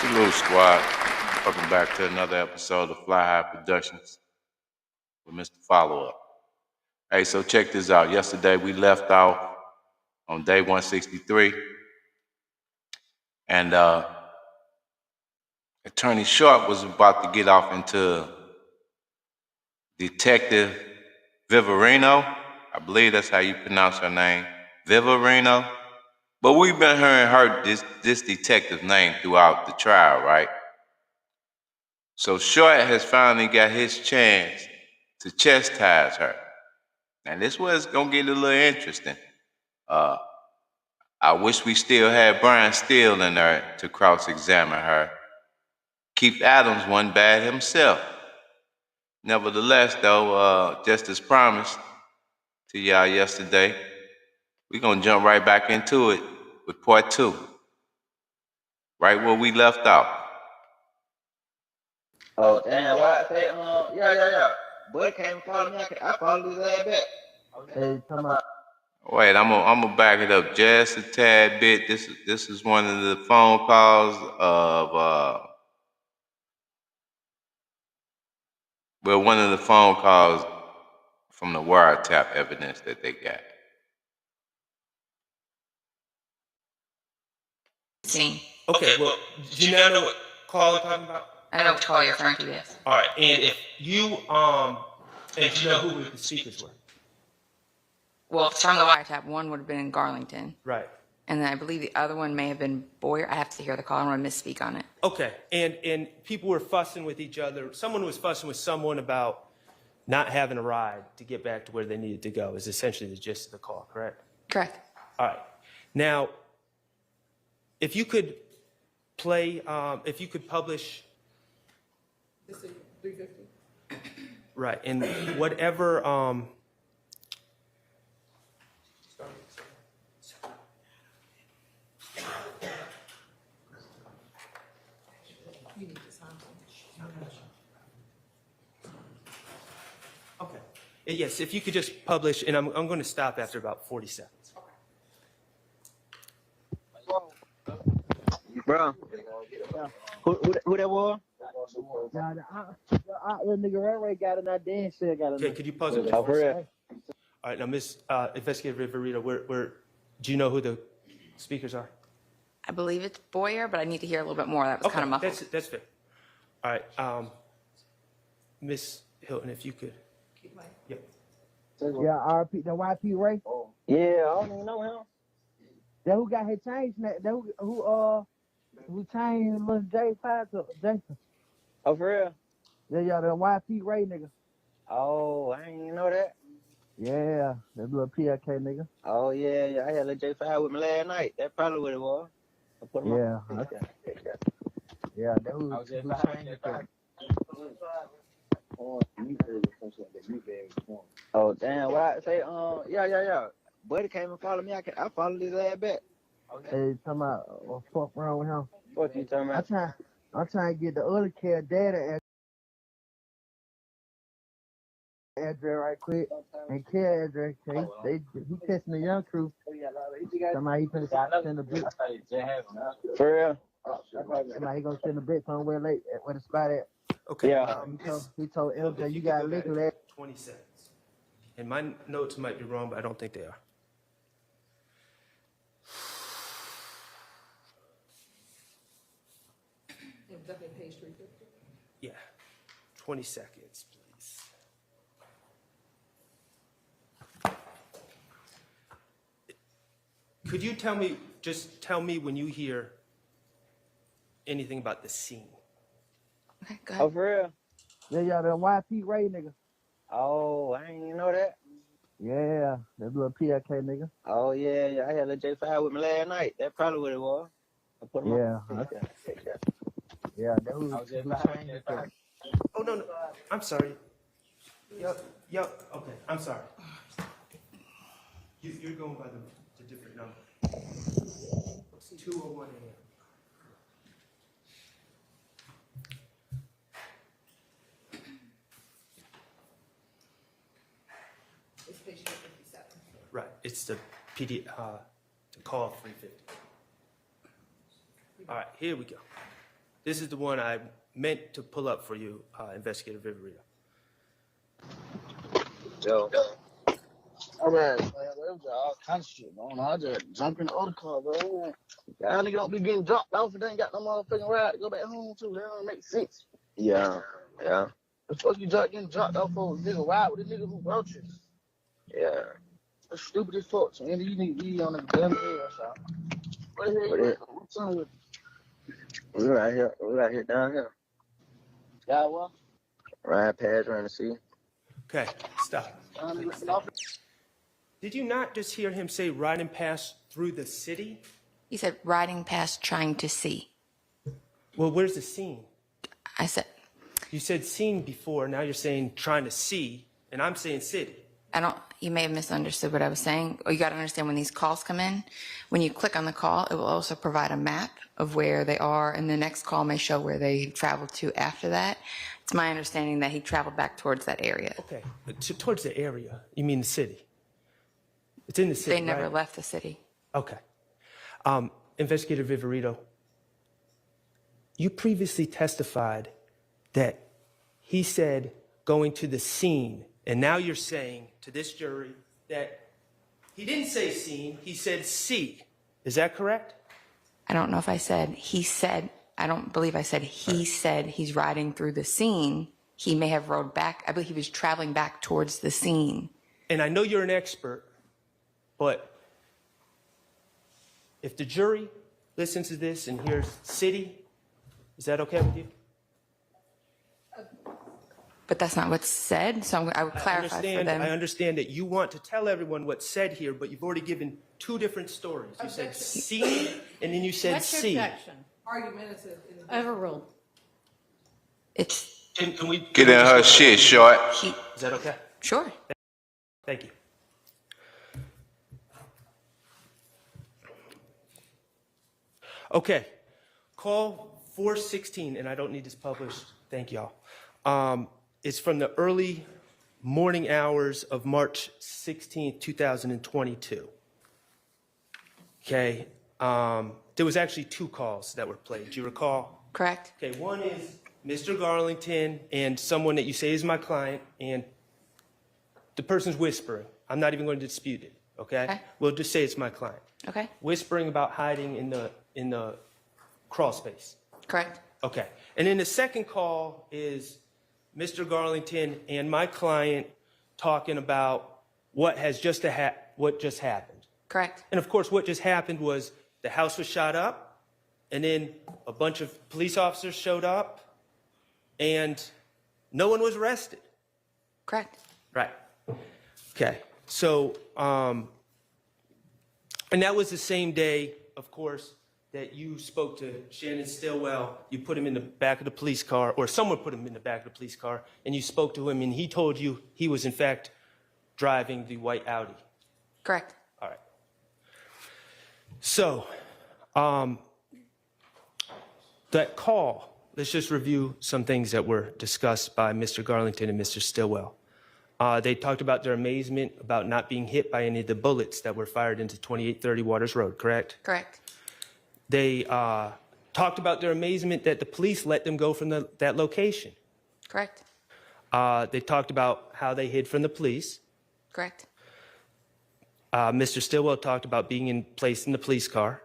Salute, squad. Welcome back to another episode of Fly High Productions with Mr. Follow Up. Hey, so check this out. Yesterday we left off on day 163, and Attorney Sharp was about to get off into Detective Viverino. I believe that's how you pronounce her name, Viverino. But we've been hearing this detective's name throughout the trial, right? So Short has finally got his chance to chastise her. And this was gonna get a little interesting. I wish we still had Brian Steele in there to cross-examine her. Keith Adams wasn't bad himself. Nevertheless, though, just as promised to y'all yesterday, we're gonna jump right back into it with part 2, right where we left off. Oh, damn, why I say, yeah. Boy came and followed me, I followed his ass back. Hey, come on. Wait, I'm gonna back it up just a tad bit. This is one of the phone calls of one of the phone calls from the wiretap evidence that they got. Scene. Okay, well, do you now know what call I'm talking about? I know which call you're referring to, yes. All right, and if you and you know who the speakers were? Well, from the wiretap, one would have been in Garlington. Right. And then I believe the other one may have been Boyer. I have to hear the call. I don't want to misspeak on it. Okay, and people were fussing with each other. Someone was fussing with someone about not having a ride to get back to where they needed to go. Is essentially the gist of the call, correct? Correct. All right. Now, if you could play, if you could publish. This is 350. Right, and whatever. You need to sign something. Okay. Yes, if you could just publish, and I'm going to stop after about 40 seconds. Bro, who that was? Nah, the nigga Ray got it, I damn sure got it. Okay, could you pause it? Oh, for real? All right, now, Miss Investigator Viverito, where do you know who the speakers are? I believe it's Boyer, but I need to hear a little bit more. That was kind of muffled. That's fair. All right, Miss Hilton, if you could. Keep playing. Yep. Yeah, RP, the YP Ray. Yeah, I don't even know him. That who got his change? That who changed Lil J5 to Jason? Oh, for real? Yeah, the YP Ray nigga. Oh, I ain't even know that. Yeah, that little PLK nigga. Oh, yeah, I had a J5 with me last night. That's probably what it was. I put him Yeah, on. okay. Yeah, that who changed it. Oh, damn, what I say, yeah. Buddy came and followed me, I followed his ass back. Hey, talking about what the fuck wrong with him? What you talking about? I'm trying to get the other kid data address right quick and care address. He testing the young crew. Somebody he finna send a bit. For real? Somebody he gonna send a bit somewhere late where the spot at. Okay. Yeah. He told LJ you got liquor last. 20 seconds. And my notes might be wrong, but I don't think they are. It was definitely page 350. Yeah. 20 seconds, please. Could you tell me when you hear anything about the scene? Okay, go ahead. Oh, for real? Yeah, the YP Ray nigga. Oh, I ain't even know that. Yeah, that little PLK nigga. Oh, yeah, I had a J5 with me last night. That's probably what it was. I put him on. Okay. Yeah, that who changed it. Oh, no. I'm sorry. Yup. Okay, I'm sorry. You're going by the different number. It's 2:01 a.m. It's page 357. Right. It's the call 350. All right, here we go. This is the one I meant to pull up for you, Investigator Viverito. Yo. All right, man. There was all kinds of shit going on. I just jumped in the other car, bro. Y'all niggas don't be getting dropped off and they ain't got no motherfucking ride to go back home to. That don't make sense. Yeah, yeah. The fuck you getting dropped off for a nigga ride with a nigga who brought you? Yeah. That's stupid as fuck. So you need to be on the damn air, so. What the hell? What's up with you? We right here. We right here down here. Yeah, what? Ride past around the sea. Okay, stop. Did you not just hear him say riding past through the city? He said riding past trying to see. Well, where's the scene? I said, You said scene before, now you're saying trying to see, and I'm saying city. you may have misunderstood what I was saying. You got to understand when these calls come in, when you click on the call, it will also provide a map of where they are, and the next call may show where they traveled to after that. It's my understanding that he traveled back towards that area. Okay, towards the area. You mean the city? It's in the city, They never right? left the city. Okay. Investigator Viverito, you previously testified that he said going to the scene, and now you're saying to this jury that he didn't say scene, he said see. Is that correct? I don't know if I said he said, I don't believe I said he said he's riding through the scene. He may have rode back. I believe he was traveling back towards the scene. And I know you're an expert, but if the jury listens to this and hears city, is that okay with you? But that's not what's said, so I would clarify for them. I understand that you want to tell everyone what's said here, but you've already given two different stories. You said scene, and then you said What's your see. objection? Argumentative. Overruled. It's, Can we Get in her shit, short. Is that okay? sure. Thank you. Okay, call 416, and I don't need this published. Thank y'all. It's from the early morning hours of March 16th, 2022. Okay, there was actually two calls that were played. Do you recall? Correct? Okay, one is Mr. Garlington and someone that you say is my client, and the person's whispering. I'm not even going to dispute it, okay? Okay. We'll just say it's my client. Okay? Whispering about hiding in the crawl space. Correct? Okay. And then the second call is Mr. Garlington and my client talking about what just happened. Correct? And of course, what just happened was the house was shot up, and then a bunch of police officers showed up, and no one was arrested. Correct? Right. Okay. So, and that was the same day, of course, that you spoke to Shannon Stillwell. You put him in the back of the police car, or someone put him in the back of the police car, and you spoke to him, and he told you he was, in fact, driving the white Audi. Correct? All right. So, that call, let's just review some things that were discussed by Mr. Garlington and Mr. Stillwell. They talked about their amazement about not being hit by any of the bullets that were fired into 2830 Waters Road, correct? Correct? They talked about their amazement that the police let them go from that location. Correct? They talked about how they hid from the police. Correct? Mr. Stillwell talked about being placed in the police car.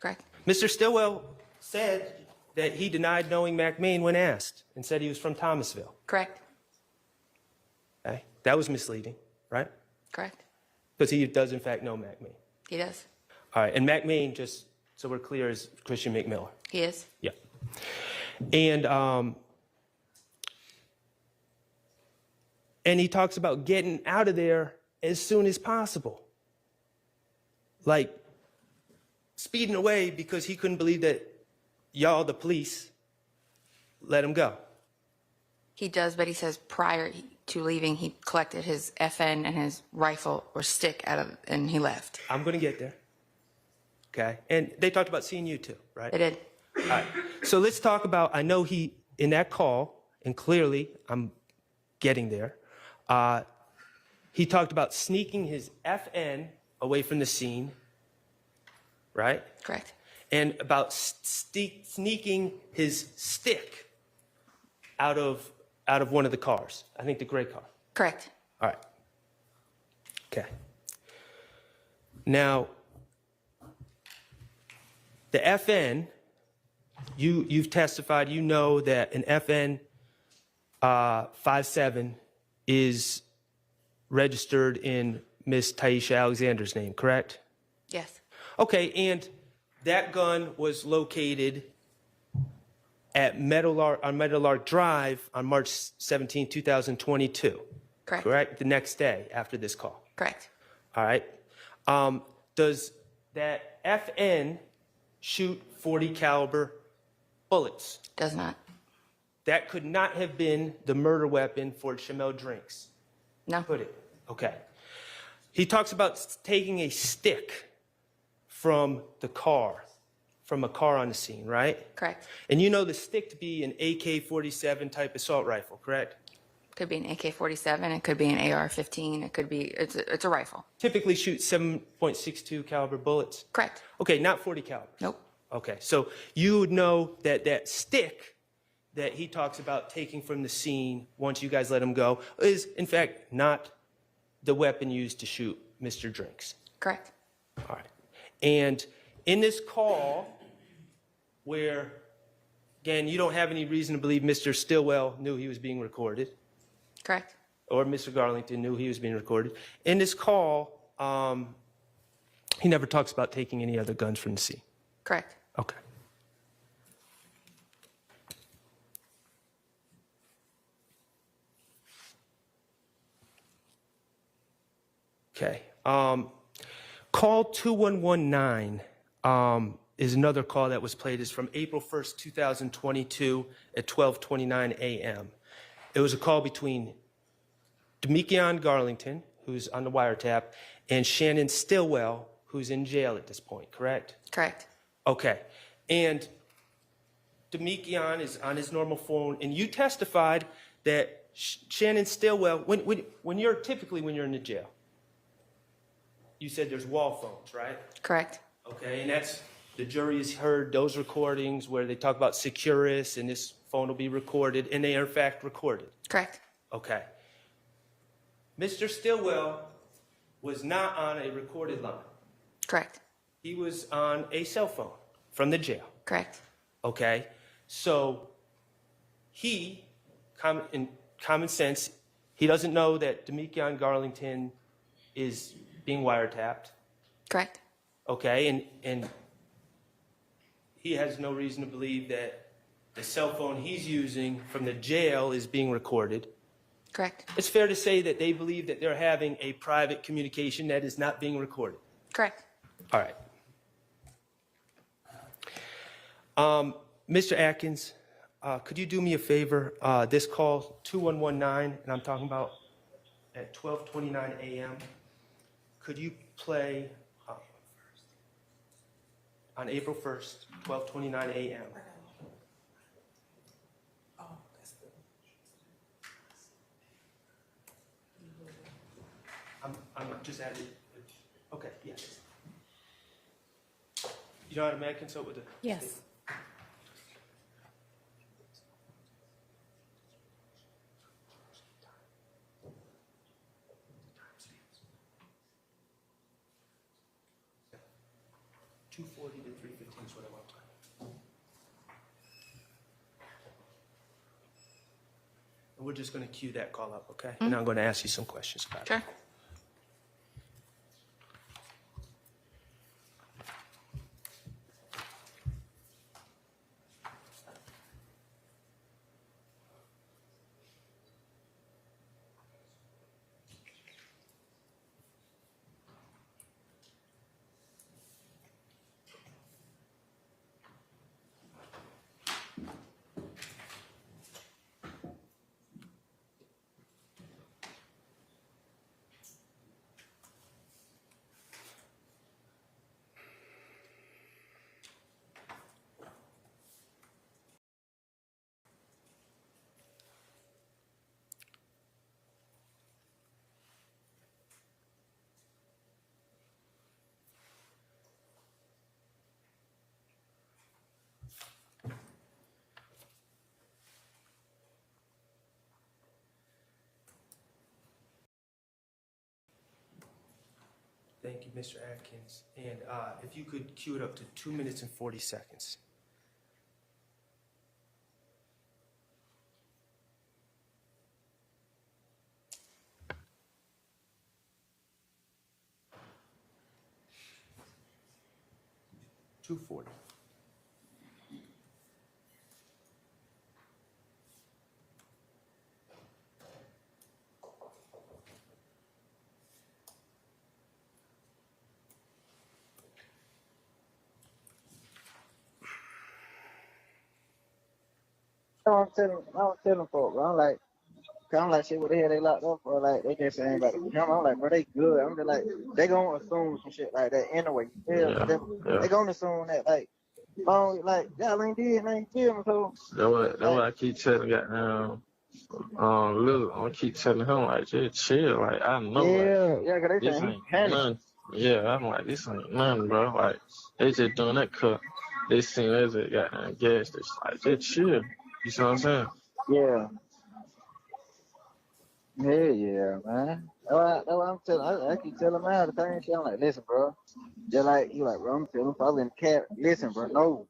Correct? Mr. Stillwell said that he denied knowing McMain when asked and said he was from Thomasville. Correct? Okay? That was misleading, right? Correct? Because he does, in fact, know McMain. He does? All right, and McMain, just so we're clear, is Christian McMiller. He is? Yeah. And he talks about getting out of there as soon as possible. Like speeding away because he couldn't believe that y'all, the police, let him go. He does, but he says prior to leaving, he collected his FN and his rifle or stick and he left. I'm going to get there. Okay? And they talked about seeing you too, right? They did. All right. So let's talk about, I know he, in that call, and clearly I'm getting there, he talked about sneaking his FN away from the scene, right? Correct? and about sneaking his stick out of one of the cars. I think the gray car. Correct. All right. Okay. Now, the FN, you've testified, you know that an FN 57 is registered in Miss Taisha Alexander's name, correct? Yes. Okay, and that gun was located at Meadowlark Drive on March 17, 2022. Correct. Correct? The next day after this call. Correct. All right. Does that FN shoot .40 caliber bullets? Does not. That could not have been the murder weapon for Shamel Drinks. No. Could it? Okay. He talks about taking a stick from a car on the scene, right? Correct. And you know the stick to be an AK-47 type assault rifle, correct? Could be an AK-47. It could be an AR-15. It could be, it's a rifle. Typically shoot 7.62 caliber bullets. Correct. Okay, not 40 caliber. Nope. Okay, so you would know that that stick that he talks about taking from the scene once you guys let him go is, in fact, not the weapon used to shoot Mr. Drinks. Correct. All right. And in this call, where, again, you don't have any reason to believe Mr. Stillwell knew he was being recorded, Correct. or Mr. Garlington knew he was being recorded. In this call, he never talks about taking any other guns from the scene. Correct. Okay. Okay. Call 2119 is another call that was played. It's from April 1st, 2022 at 12:29 a.m. It was a call between Deamonte Garlington, who's on the wiretap, and Shannon Stillwell, who's in jail at this point, correct? Correct. Okay. And Deamonte is on his normal phone, and you testified that Shannon Stillwell, when you're in the jail, you said there's wall phones, right? Correct. Okay, and that's, the jury has heard those recordings where they talk about Securus and this phone will be recorded, and they are in fact recorded. Correct. Okay. Mr. Stillwell was not on a recorded line. Correct. He was on a cell phone from the jail. Correct. Okay, so he, in common sense, he doesn't know that Deamonte Garlington is being wiretapped. Correct. Okay, and he has no reason to believe that the cell phone he's using from the jail is being recorded. Correct. It's fair to say that they believe that they're having a private communication that is not being recorded. Correct. All right. Mr. Atkins, could you do me a favor? This call, 2119, and I'm talking about at 12:29 a.m., could you play on April 1st, 12:29 a.m.? Oh, that's good. I'm just adding. Okay, yes. You know how to make consult with the... Yes. $240 to $315 is what I want to play. And we're just going to cue that call up, okay? And I'm going to ask you some questions about it. Sure. Thank you, Mr. Atkins. And if you could cue it up to 2 minutes and 40 seconds. $240. I was telling folks, bro. I'm like, shit, what the hell they locked up for? Like, they just saying about the camera. I'm like, bro, they good. I'm just like, they gonna assume some shit like that anyway. You feel me? They gonna assume that, like, y'all ain't did nothing, you feel me? So, That's what I keep telling goddamn Lil. I keep telling him like just chill. Like I know like yeah, cause they this saying he ain't panicked. nothing. Yeah, I'm like this ain't nothing, bro. Like they just doing that cut. They seen as a goddamn gas station. Like just chill. You see what I'm saying? Yeah. Yeah, man. That's what I'm telling. I keep telling him all the same shit. I'm like, listen, bro. Just like you, like, bro. I'm telling probably in the cat. Listen, bro. No,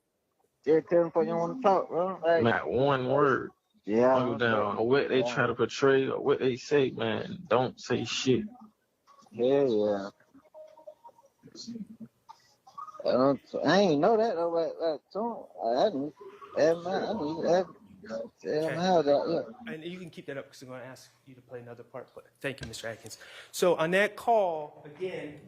just tell him before you want to talk, bro. Like, Not one word. yeah, Don't give a damn what they try to portray or what they say, man. Don't say shit. yeah. I ain't know that though. So I didn't. I didn't tell him Okay. how that. Yeah. And you can keep that up because I'm going to ask you to play another part. But thank you, Mr. Atkins. So on that call, again,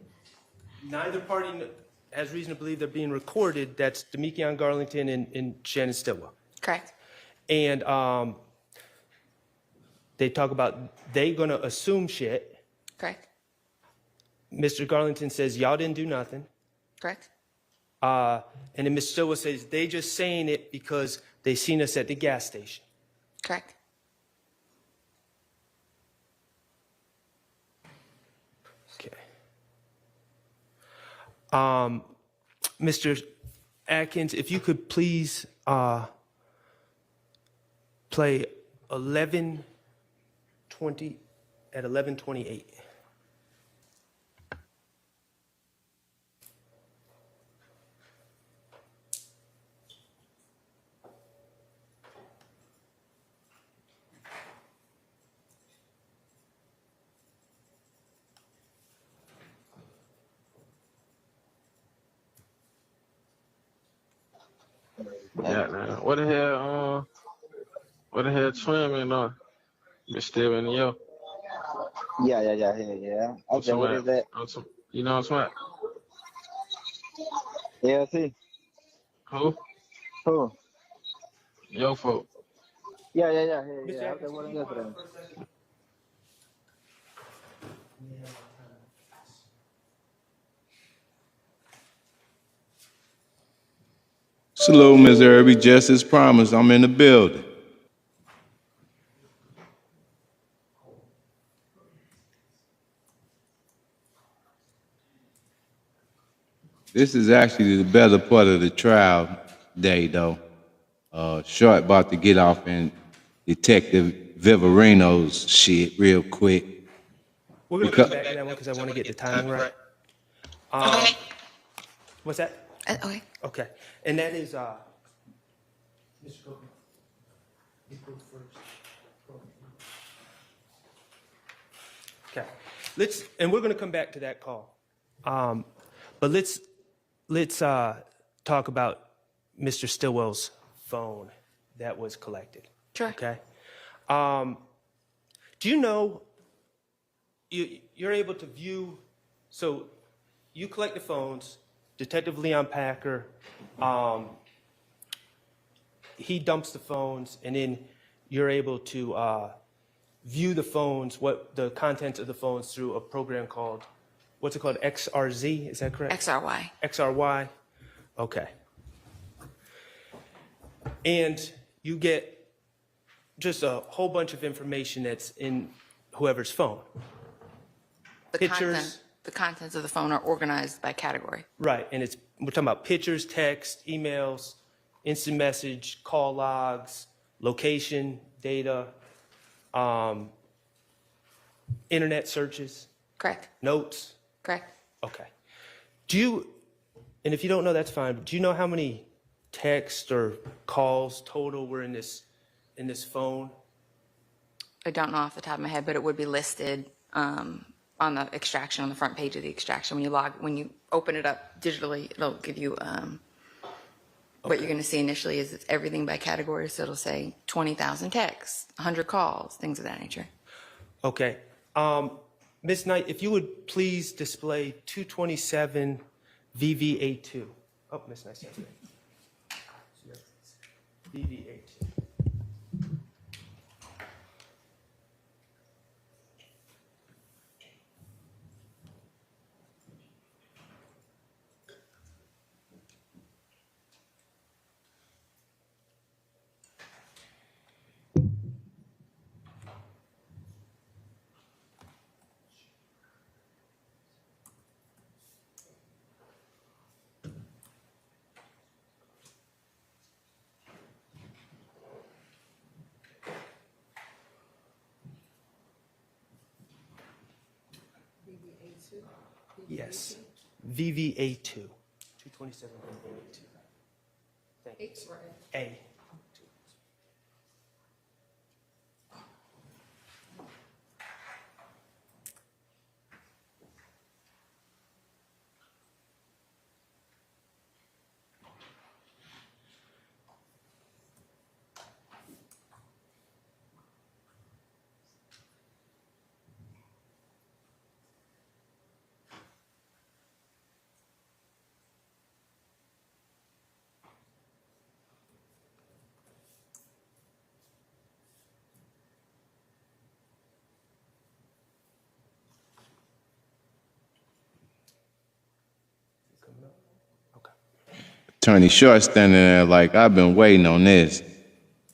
neither party has reason to believe they're being recorded. That's Deamonte Garlington and Shannon Stillwell. Correct. And they talk about they going to assume shit. Correct. Mr. Garlington says, y'all didn't do nothing. Correct. And then Ms. Stillwell says, they just saying it because they seen us at the gas station. Correct. Okay. Mr. Atkins, if you could please play 11:20 at 11:28. Yeah, man. What the hell twin man on? You still in yo? Yeah. I What's said, your what man? is that? You know what I'm saying? Yeah, see. Who? Who? Yo folk. Yeah. Mr. I said, Atkins, what can is you that pause today? for a second? Salute, Ms. Irby. Just as promised, I'm in the building. This is actually the better part of the trial day, though. Short about to get off in Detective Viverino's shit real quick. We're going to come back to that one because I want to get the timing right. What's that? Okay. Okay. And that is, Mr. Copeland. You go first. Okay. And we're going to come back to that call. But let's talk about Mr. Stillwell's phone that was collected. Sure. Okay. Do you know you're able to view? So you collect the phones. Detective Leon Packer, he dumps the phones, and then you're able to view the phones, what the contents of the phones through a program called, what's it called, XRZ? Is that correct? XRY. XRY. Okay. And you get just a whole bunch of information that's in whoever's phone. The contents of the phone are organized by category. Right, and we're talking about pictures, text, emails, instant message, call logs, location, data, internet searches, Correct. notes. Correct. Okay. Do you, and if you don't know, that's fine, but do you know how many texts or calls total were in this phone? I don't know off the top of my head, but it would be listed on the extraction, on the front page of the extraction. When you open it up digitally, it'll give you what you're going to see initially is it's everything by category. So it'll say 20,000 texts, 100 calls, things of that nature. Okay. Ms. Knight, if you would please display 227 VVA2. Oh, Ms. Knight, sorry. VVA2. Yes. VVA2. 227 VVA2. Thank you. X or A. Okay. Attorney Short standing there like, I've been waiting on this.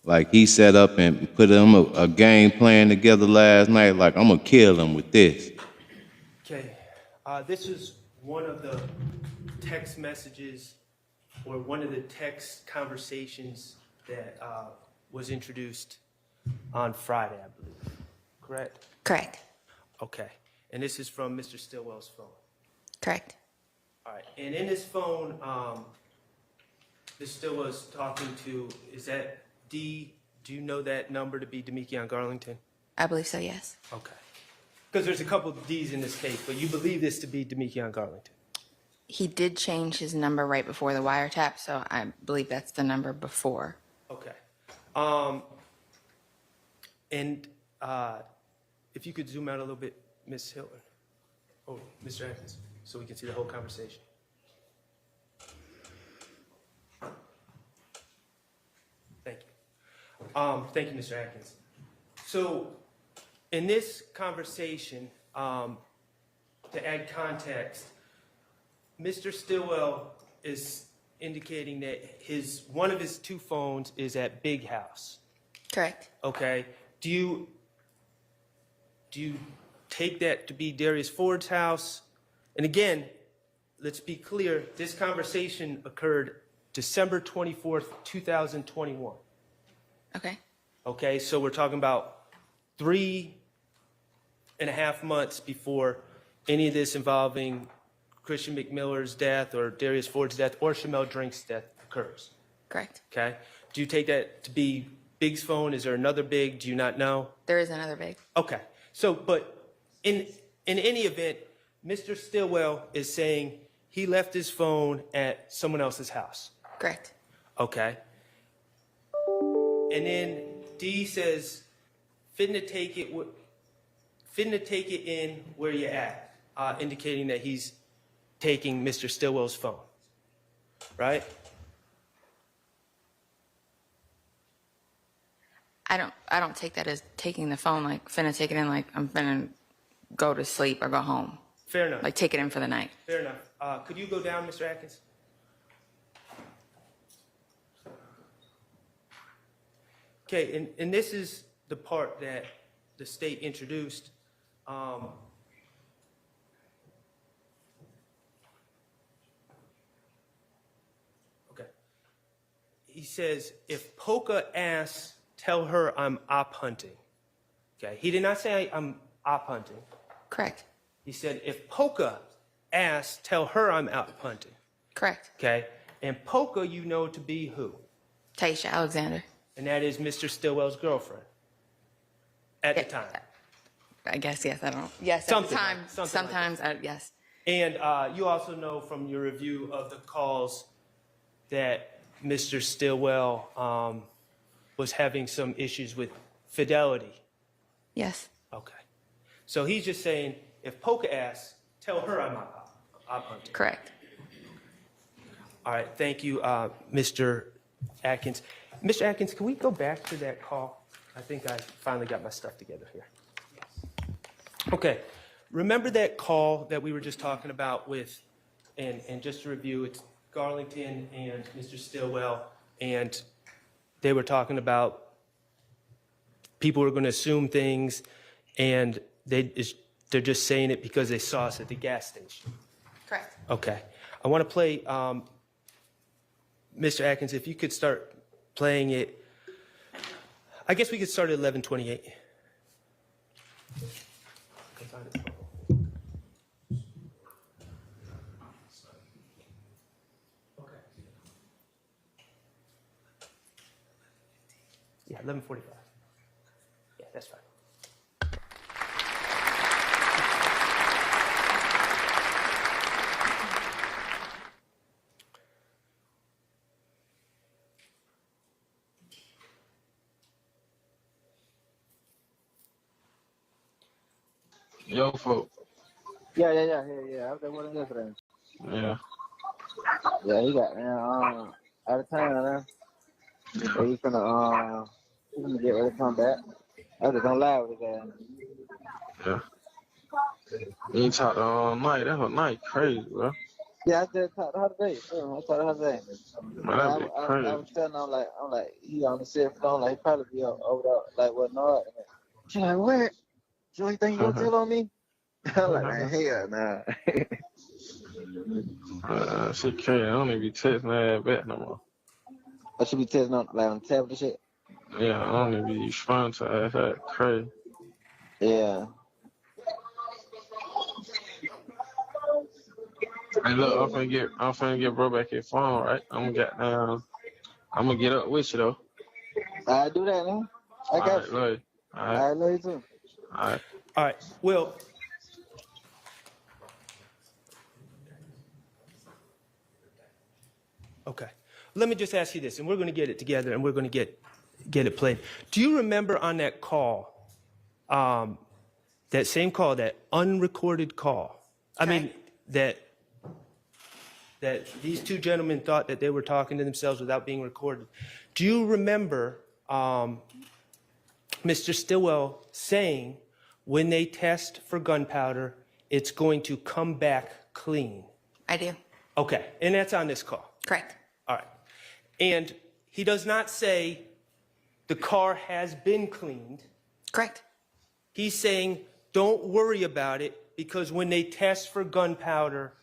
Like he set up and put him a game plan together last night. Like, I'm gonna kill him with this. Okay. This is one of the text messages or one of the text conversations that was introduced on Friday, I believe. Correct? Correct. Okay. And this is from Mr. Stillwell's phone. Correct. All right. And in his phone, Mr. Stillwell's talking to, is that D? Do you know that number to be Deamonte Garlington? I believe so, yes. Okay. Because there's a couple of D's in this case, but you believe this to be Deamonte Garlington? He did change his number right before the wiretap, so I believe that's the number before. Okay. And if you could zoom out a little bit, Ms. Hilton. Oh, Mr. Atkins, so we can see the whole conversation. Thank you. Thank you, Mr. Atkins. So in this conversation, to add context, Mr. Stillwell is indicating that one of his two phones is at Big House. Correct. Okay. Do you take that to be Darius Ford's house? And again, let's be clear, this conversation occurred December 24th, 2021. Okay. Okay, so we're talking about 3.5 months before any of this involving Christian McMiller's death or Darius Ford's death or Shamel Drink's death occurs. Correct. Okay. Do you take that to be Big's phone? Is there another Big? Do you not know? There is another big. Okay. So, but in any event, Mr. Stillwell is saying he left his phone at someone else's house. Correct. Okay. And then D says, finna take it in where you at, indicating that he's taking Mr. Stillwell's phone, right? I don't take that as taking the phone, like finna take it in, like I'm finna go to sleep or go home. Fair enough. Like take it in for the night. Fair enough. Could you go down, Mr. Atkins? Okay, and this is the part that the state introduced. Okay. He says, if Polka asks, tell her I'm op hunting. Okay, he did not say I'm op hunting. Correct. He said, if Polka ass, tell her I'm out hunting. Correct. Okay? And Polka, you know to be who? Taisha Alexander. And that is Mr. Stillwell's girlfriend at the time. I guess, yes, I don't know. Yes, Something at the time, like- something like sometimes, yes. And you also know from your review of the calls that Mr. Stillwell was having some issues with fidelity. Yes. Okay. So he's just saying, if Polka asks, tell her I'm out hunting. Correct. All right. Thank you, Mr. Atkins. Mr. Atkins, can we go back to that call? I think I finally got my stuff together here. Okay. Remember that call that we were just talking about with, and just to review, it's Garlington and Mr. Stillwell, and they were talking about people were going to assume things, and they're just saying it because they saw us at the gas station. Correct. Okay. I want to play, Mr. Atkins, if you could start playing it. I guess we could start at 11:28. Yeah, 11:45. Yeah, that's fine. Yo, folk. Yeah. I was there with him yesterday. Yeah. Yeah, he got out of town now. So he's gonna get ready to come back. I was gonna lie with his ass. Yeah. You ain't talked all night. That whole night crazy, bro. Yeah, I just talked to her today. I talked to her today. Man, that be I crazy. was telling her, I'm like, he on the cell phone, like, he probably be over there, like, what not? She like, what? You ain't think you gonna tell on me? I'm like, man, hell nah. Shit crazy. I don't even be texting that back no more. I should be testing on, like, on the tablet and shit. Yeah, I don't even be responding to that. That crazy. Yeah. Hey, look, I'm finna get bro back his phone, right? I'm gonna get up with you though. I do that, man. I got Alright, you. love you. Alright, I love you too. alright. All right. Well, okay. Let me just ask you this, and we're going to get it together, and we're going to get it played. Do you remember on that call, that same call, that unrecorded call? I mean, that these two gentlemen thought that they were talking to themselves without being recorded. Do you remember Mr. Stillwell saying, when they test for gunpowder, it's going to come back clean? I do. Okay, and that's on this call. Correct. All right. And he does not say the car has been cleaned. Correct. He's saying, don't worry about it because when they test for gunpowder,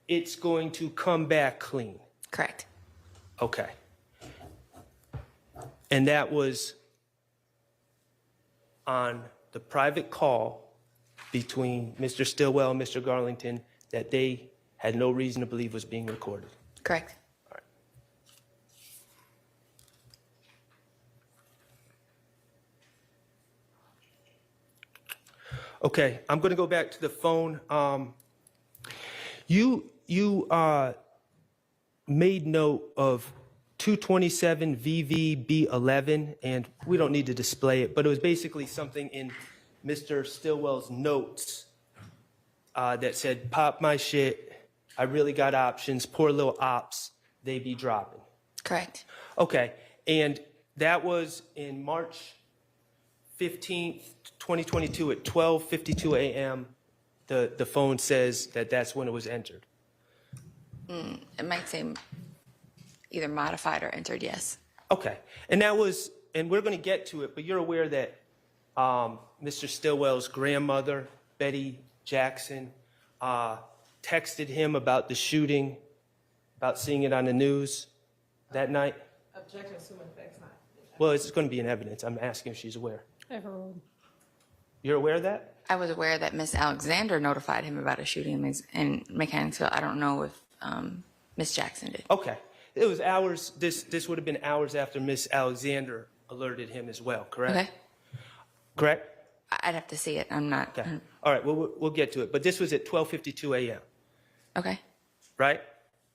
it's going to come back clean. Correct. Okay. And that was on the private call between Mr. Stillwell and Mr. Garlington that they had no reason to believe was being recorded. Correct. All right. Okay, I'm going to go back to the phone. You made note of 227 VVB11, and we don't need to display it, but it was basically something in Mr. Stillwell's notes that said, pop my shit, I really got options, poor little ops, they be dropping. Correct. Okay, and that was in March 15th, 2022 at 12:52 a.m. The phone says that that's when it was entered. It might say either modified or entered, yes. Okay, and that was, and we're going to get to it, but you're aware that Mr. Stillwell's grandmother, Betty Jackson, texted him about the shooting, about seeing it on the news that night? Objection, assuming facts not. Well, it's going to be in evidence. I'm asking if she's aware. I heard. You're aware of that? I was aware that Miss Alexander notified him about a shooting in Mechanicsville. I don't know if Miss Jackson did. Okay. It was hours, this would have been hours after Miss Alexander alerted him as well, correct? Okay. Correct? I'd have to see it. I'm not. Okay. All right, well, we'll get to it. But this was at 12:52 a.m., Okay. right?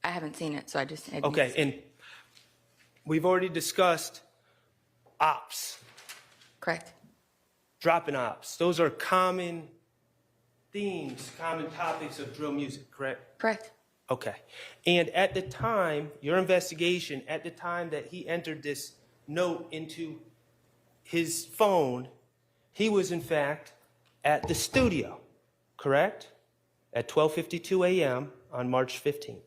I haven't seen it, so I just. Okay, and we've already discussed ops, Correct. dropping ops. Those are common themes, common topics of drill music, correct? Correct. Okay. And at the time, your investigation, at the time that he entered this note into his phone, he was in fact at the studio, correct? At 12:52 a.m. on March 15th.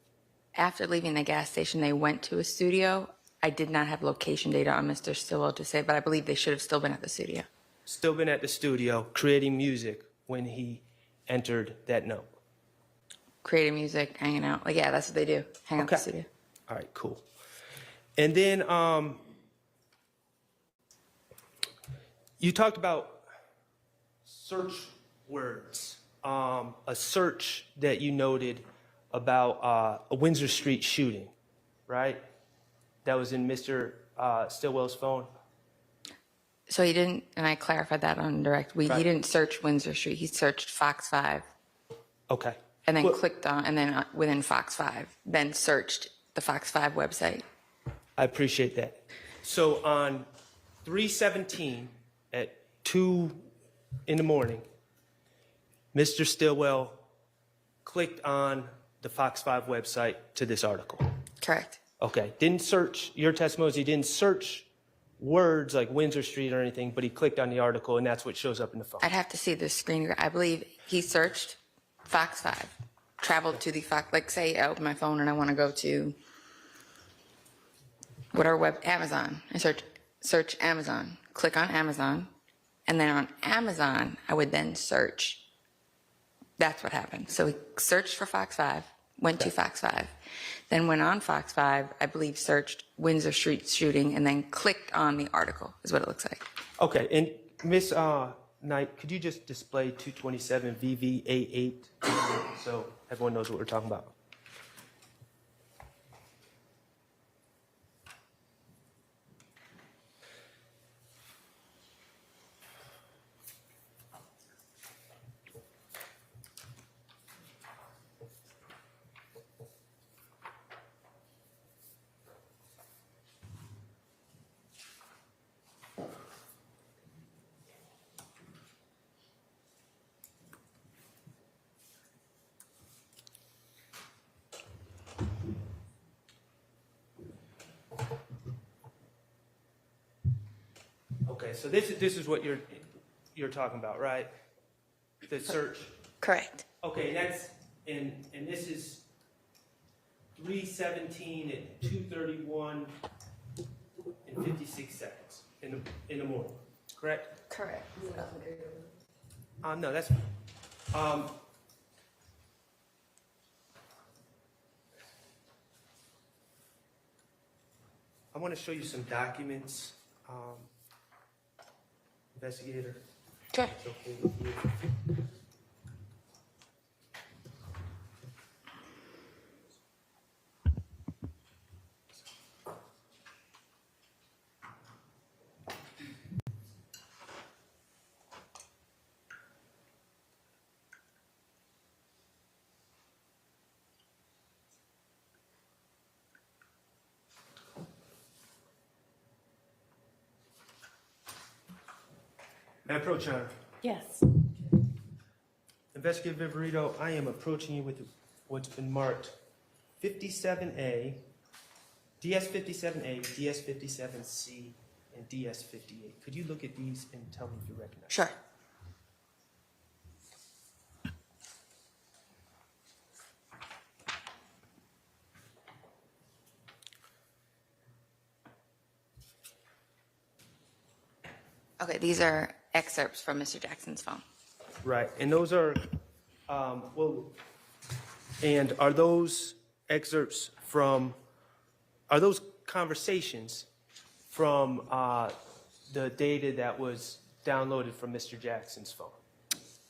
After leaving the gas station, they went to a studio. I did not have location data on Mr. Stillwell to say, but I believe they should have still been at the studio. Still been at the studio creating music when he entered that note. Creating music, hanging out. Like, yeah, that's what they do. Hang out at the studio. All right, cool. And then you talked about search words. A search that you noted about a Windsor Street shooting, right? That was in Mr. Stillwell's phone. So he didn't, and I clarified that on direct. He Right. didn't search Windsor Street. He searched Fox 5 Okay. and then Well, clicked on, and then within Fox 5, then searched the Fox 5 website. I appreciate that. So on 3/17 at 2 in the morning, Mr. Stillwell clicked on the Fox 5 website to this article. Correct. Okay. Didn't search, your testimony is he didn't search words like Windsor Street or anything, but he clicked on the article and that's what shows up in the phone. I'd have to see the screen. I believe he searched Fox 5, traveled to the Fox, like say I open my phone and I want to go to Amazon. I search Amazon, click on Amazon, and then on Amazon, I would then search. That's what happened. So he searched for Fox 5, went to Fox 5, then went on Fox 5, I believe searched Windsor Street shooting, and then clicked on the article, is what it looks like. Okay. And Miss Knight, could you just display 227 VV88 so everyone knows what we're talking about? Okay, so this is what you're talking about, right? The search. Correct. Okay, and this is 3:17 at 2:31 and 56 seconds in the morning, correct? Correct. No, that's I want to show you some documents, investigator. Sure. It's okay with you. May I approach, Your Honor? Yes. Investigator Viverito, I am approaching you with what's been marked 57A, DS57A, DS57C, and DS58. Could you look at these and tell me if you recognize them? Sure. Okay, these are excerpts from Mr. Jackson's phone. Right, and those are, and are those excerpts from, are those conversations from the data that was downloaded from Mr. Jackson's phone?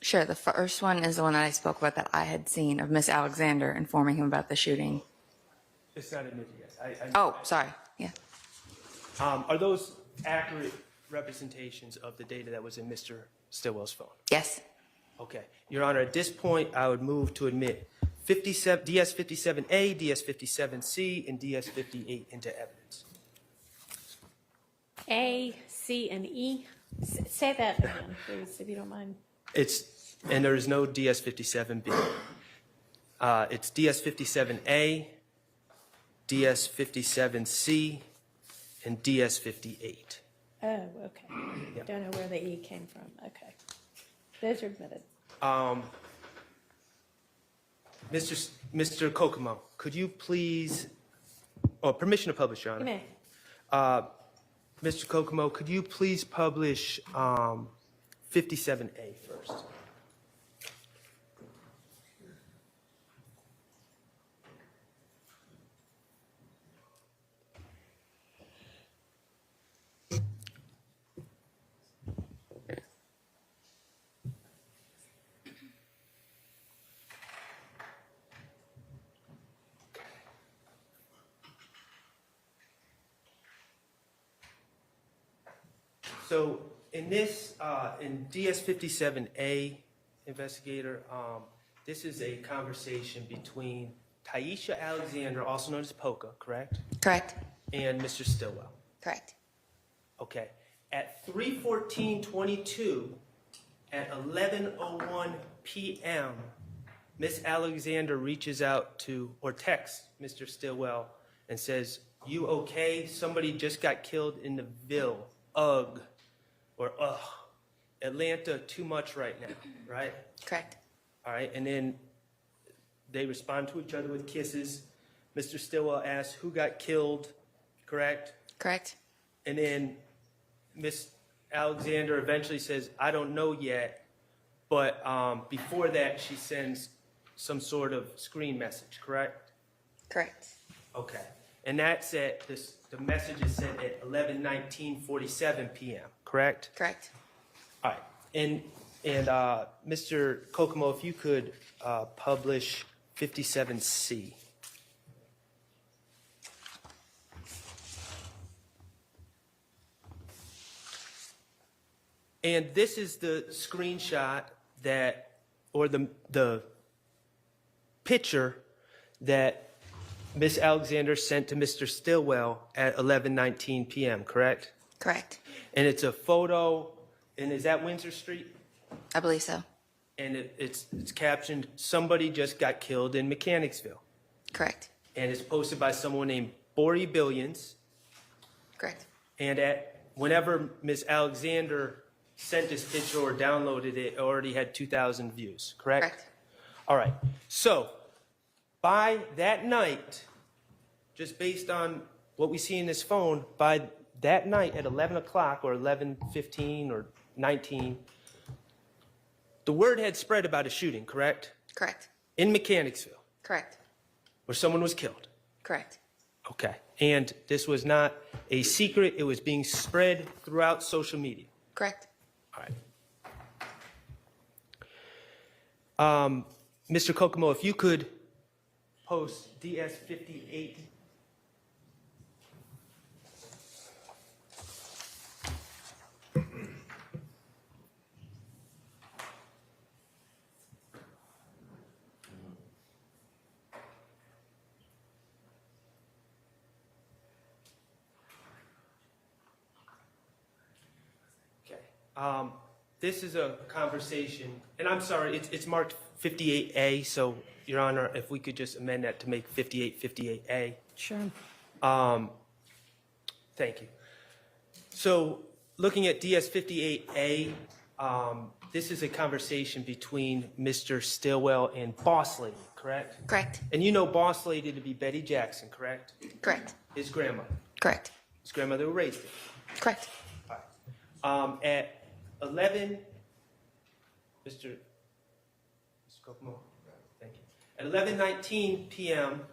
Sure. The first one is the one that I spoke about that I had seen of Miss Alexander informing him about the shooting. It's not admitted yet. Oh, sorry. Yeah. Are those accurate representations of the data that was in Mr. Stillwell's phone? Yes. Okay. Your Honor, at this point, I would move to admit DS57A, DS57C, and DS58 into evidence. A, C, and E. Say that again, please, if you don't mind. And there is no DS57B. It's DS57A, DS57C, and DS58. Oh, okay. Yep. Don't know where the E came from. Okay. Those are admitted. Mr. Kokomo, could you please, permission to publish, Your Honor. You may. Mr. Kokomo, could you please publish 57A first? So in this, in DS57A, investigator, this is a conversation between Taisha Alexander, also known as Polka, correct? Correct. And Mr. Stillwell. Correct. Okay. At 3:14:22, at 11:01 p.m., Miss Alexander reaches out to, or texts Mr. Stillwell and says, "You okay? Somebody just got killed in the Ville. Ugh." Or ugh. Atlanta, too much right now, right? Correct. All right. And then they respond to each other with kisses. Mr. Stillwell asks, who got killed, correct? Correct. And then Miss Alexander eventually says, I don't know yet. But before that, she sends some sort of screen message, correct? Correct. Okay. And that's at this, the message is sent at 11:19:47 p.m., correct? Correct. All right. And Mr. Kokomo, if you could publish 57C. And this is the screenshot that, or the picture that Miss Alexander sent to Mr. Stillwell at 11:19 p.m., correct? Correct. And it's a photo, and is that Windsor Street? I believe so. And it's captioned, somebody just got killed in Mechanicsville. Correct. And it's posted by someone named Bori Billions. Correct. And whenever Miss Alexander sent this picture or downloaded it, it already had 2,000 views, correct? Correct. All right. So by that night, just based on what we see in this phone, by that night at 11 o'clock or 11:15 or 19, the word had spread about a shooting, correct? Correct. In Mechanicsville, Correct. where someone was killed. Correct. Okay. And this was not a secret. It was being spread throughout social media. Correct. All right. Mr. Kokomo, if you could post DS58. Okay. This is a conversation, and I'm sorry, it's marked 58A, so, Your Honor, if we could just amend that to make 58A. Sure. Thank you. So, looking at DS58A, this is a conversation between Mr. Stillwell and Boss Lady, correct? Correct. And you know Boss Lady to be Betty Jackson, correct? Correct. His grandmother. Correct. His grandmother who raised him. Correct. All right. At 11, Mr. Kokomo, thank you. At 11:19 p.m.,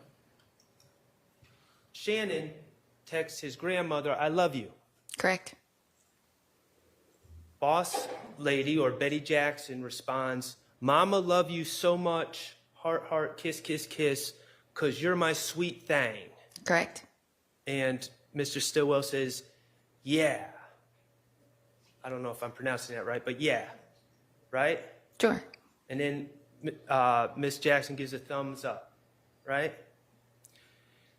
Shannon texts his grandmother, I love you. Correct. boss lady, or Betty Jackson, responds, "Mama love you so much, heart, heart, kiss, kiss, kiss, 'cause you're my sweet thing." Correct. And Mr. Stillwell says, "Yeah." I don't know if I'm pronouncing that right, but yeah, right? Sure. And then Miss Jackson gives a thumbs up, right?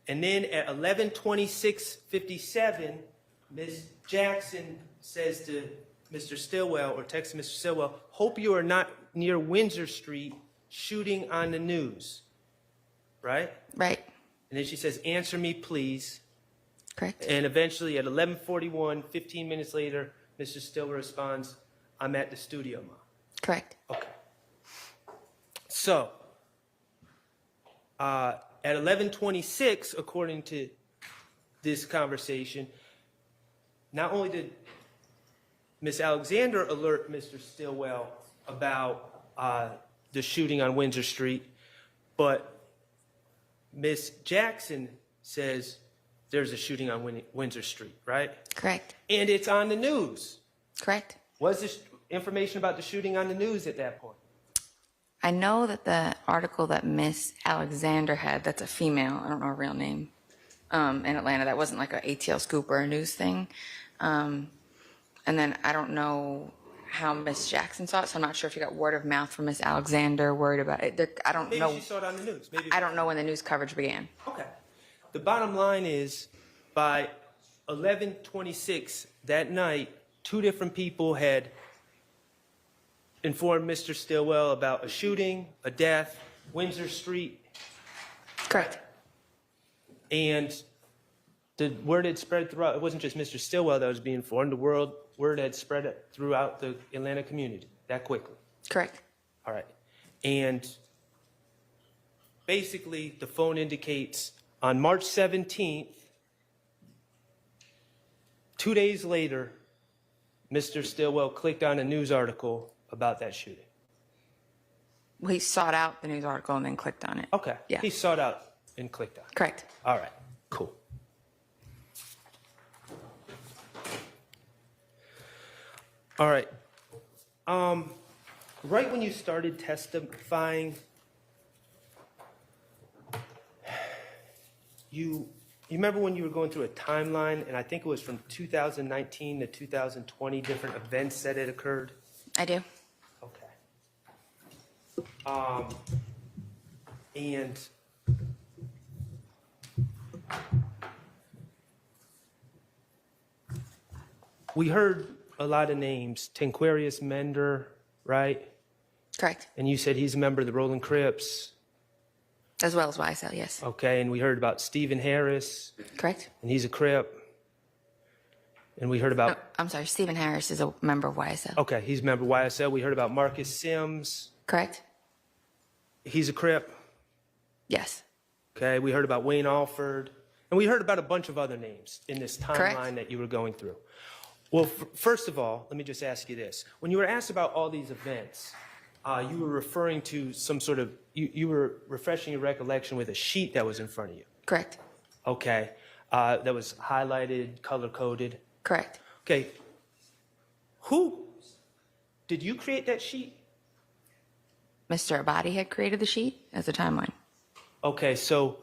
And then at 11:26:57, Miss Jackson says to Mr. Stillwell, or texts Mr. Stillwell, "Hope you are not near Windsor Street shooting on the news," right? Right. And then she says, "Answer me, please." Correct. And eventually at 11:41, 15 minutes later, Mr. Stillwell responds, "I'm at the studio, Mom." Correct. Okay. So, at 11:26, according to this conversation, not only did Miss Alexander alert Mr. Stillwell about the shooting on Windsor Street, but Miss Jackson says there's a shooting on Windsor Street, right? Correct. And it's on the news. Correct. Was this information about the shooting on the news at that point? I know that the article that Miss Alexander had, that's a female, I don't know her real name, in Atlanta, that wasn't like an ATL scoop or a news thing. And then I don't know how Miss Jackson saw it, so I'm not sure if you got word of mouth from Miss Alexander, worried about it. I don't Maybe know. she saw it on the news. Maybe. I don't know when the news coverage began. Okay. The bottom line is, by 11:26 that night, two different people had informed Mr. Stillwell about a shooting, a death, Windsor Street, Correct. and the word had spread throughout. It wasn't just Mr. Stillwell that was being informed. The word had spread throughout the Atlanta community that quickly. Correct. All right. And basically, the phone indicates on March 17th, 2 days later, Mr. Stillwell clicked on a news article about that shooting. Well, he sought out the news article and then clicked on it. Okay. Yeah. He sought out and clicked on it. Correct. All right. Cool. All right. Right when you started testifying, you remember when you were going through a timeline, and I think it was from 2019 to 2020, different events that had occurred? I do. Okay. And we heard a lot of names. Tanquarius Mender, right? Correct. And you said he's a member of the Rolling Crips. As well as YSL, yes. Okay, and we heard about Stephen Harris, Correct. and he's a Crip. And we heard about, Oh, I'm sorry, Stephen Harris is a member of YSL. okay, he's a member of YSL. We heard about Marcus Sims. Correct? He's a Crip. Yes. Okay, we heard about Wayne Alford. And we heard about a bunch of other names in this timeline Correct. that you were going through. Well, first of all, let me just ask you this. When you were asked about all these events, you were referring to some sort of, you were refreshing your recollection with a sheet that was in front of you. Correct. Okay, that was highlighted, color-coded. Correct. Okay, did you create that sheet? Mr. Abadi had created the sheet as a timeline. Okay, so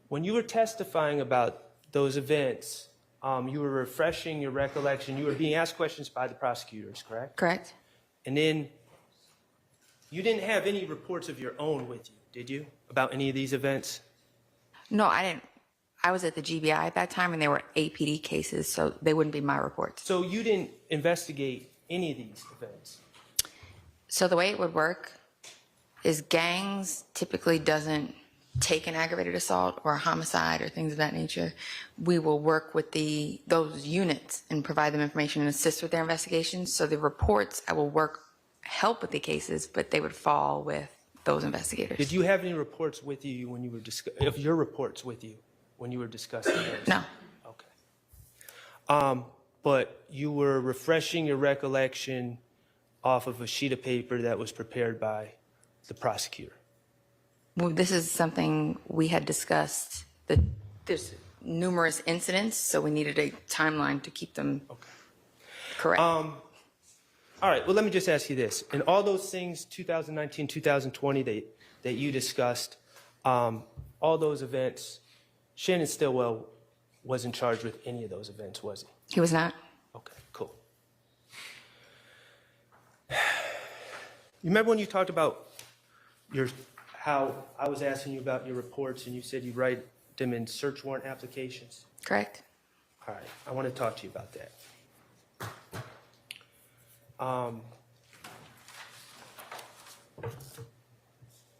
when you were testifying about those events, you were refreshing your recollection. You were being asked questions by the prosecutors, correct? Correct? And then you didn't have any reports of your own with you, did you, about any of these events? No, I didn't. I was at the GBI at that time, and they were APD cases, so they wouldn't be my reports. So you didn't investigate any of these events? So the way it would work is gangs typically doesn't take an aggravated assault or a homicide or things of that nature. We will work with those units and provide them information and assist with their investigations. So the reports, I will help with the cases, but they would fall with those investigators. Did you have any reports with you when you were of your reports with you when you were discussing those? No. Okay. But you were refreshing your recollection off of a sheet of paper that was prepared by the prosecutor. Well, this is something we had discussed. There's numerous incidents, so we needed a timeline to keep them correct. All right, well, let me just ask you this. In all those things, 2019, 2020, that you discussed, all those events, Shannon Stillwell wasn't charged with any of those events, was he? He was not. Okay, cool. You remember when you talked about how I was asking you about your reports and you said you write them in search warrant applications? Correct. All right, I want to talk to you about that.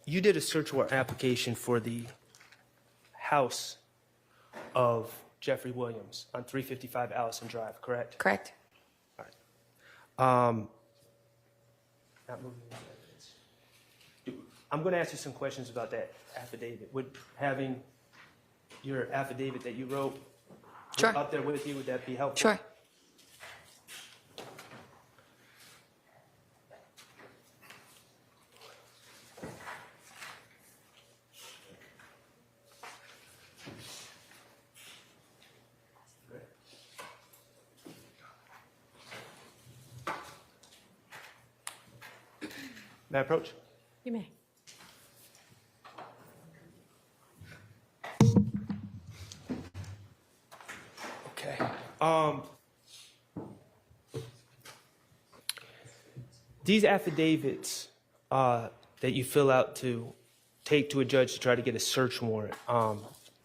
You did a search warrant application for the house of Jeffrey Williams on 355 Allison Drive, correct? Correct. All right. Not moving into evidence. I'm going to ask you some questions about that affidavit. Would having your affidavit that you wrote Sure. up there with you, would that be helpful? Sure. May I approach? You may. Okay. These affidavits that you fill out to take to a judge to try to get a search warrant,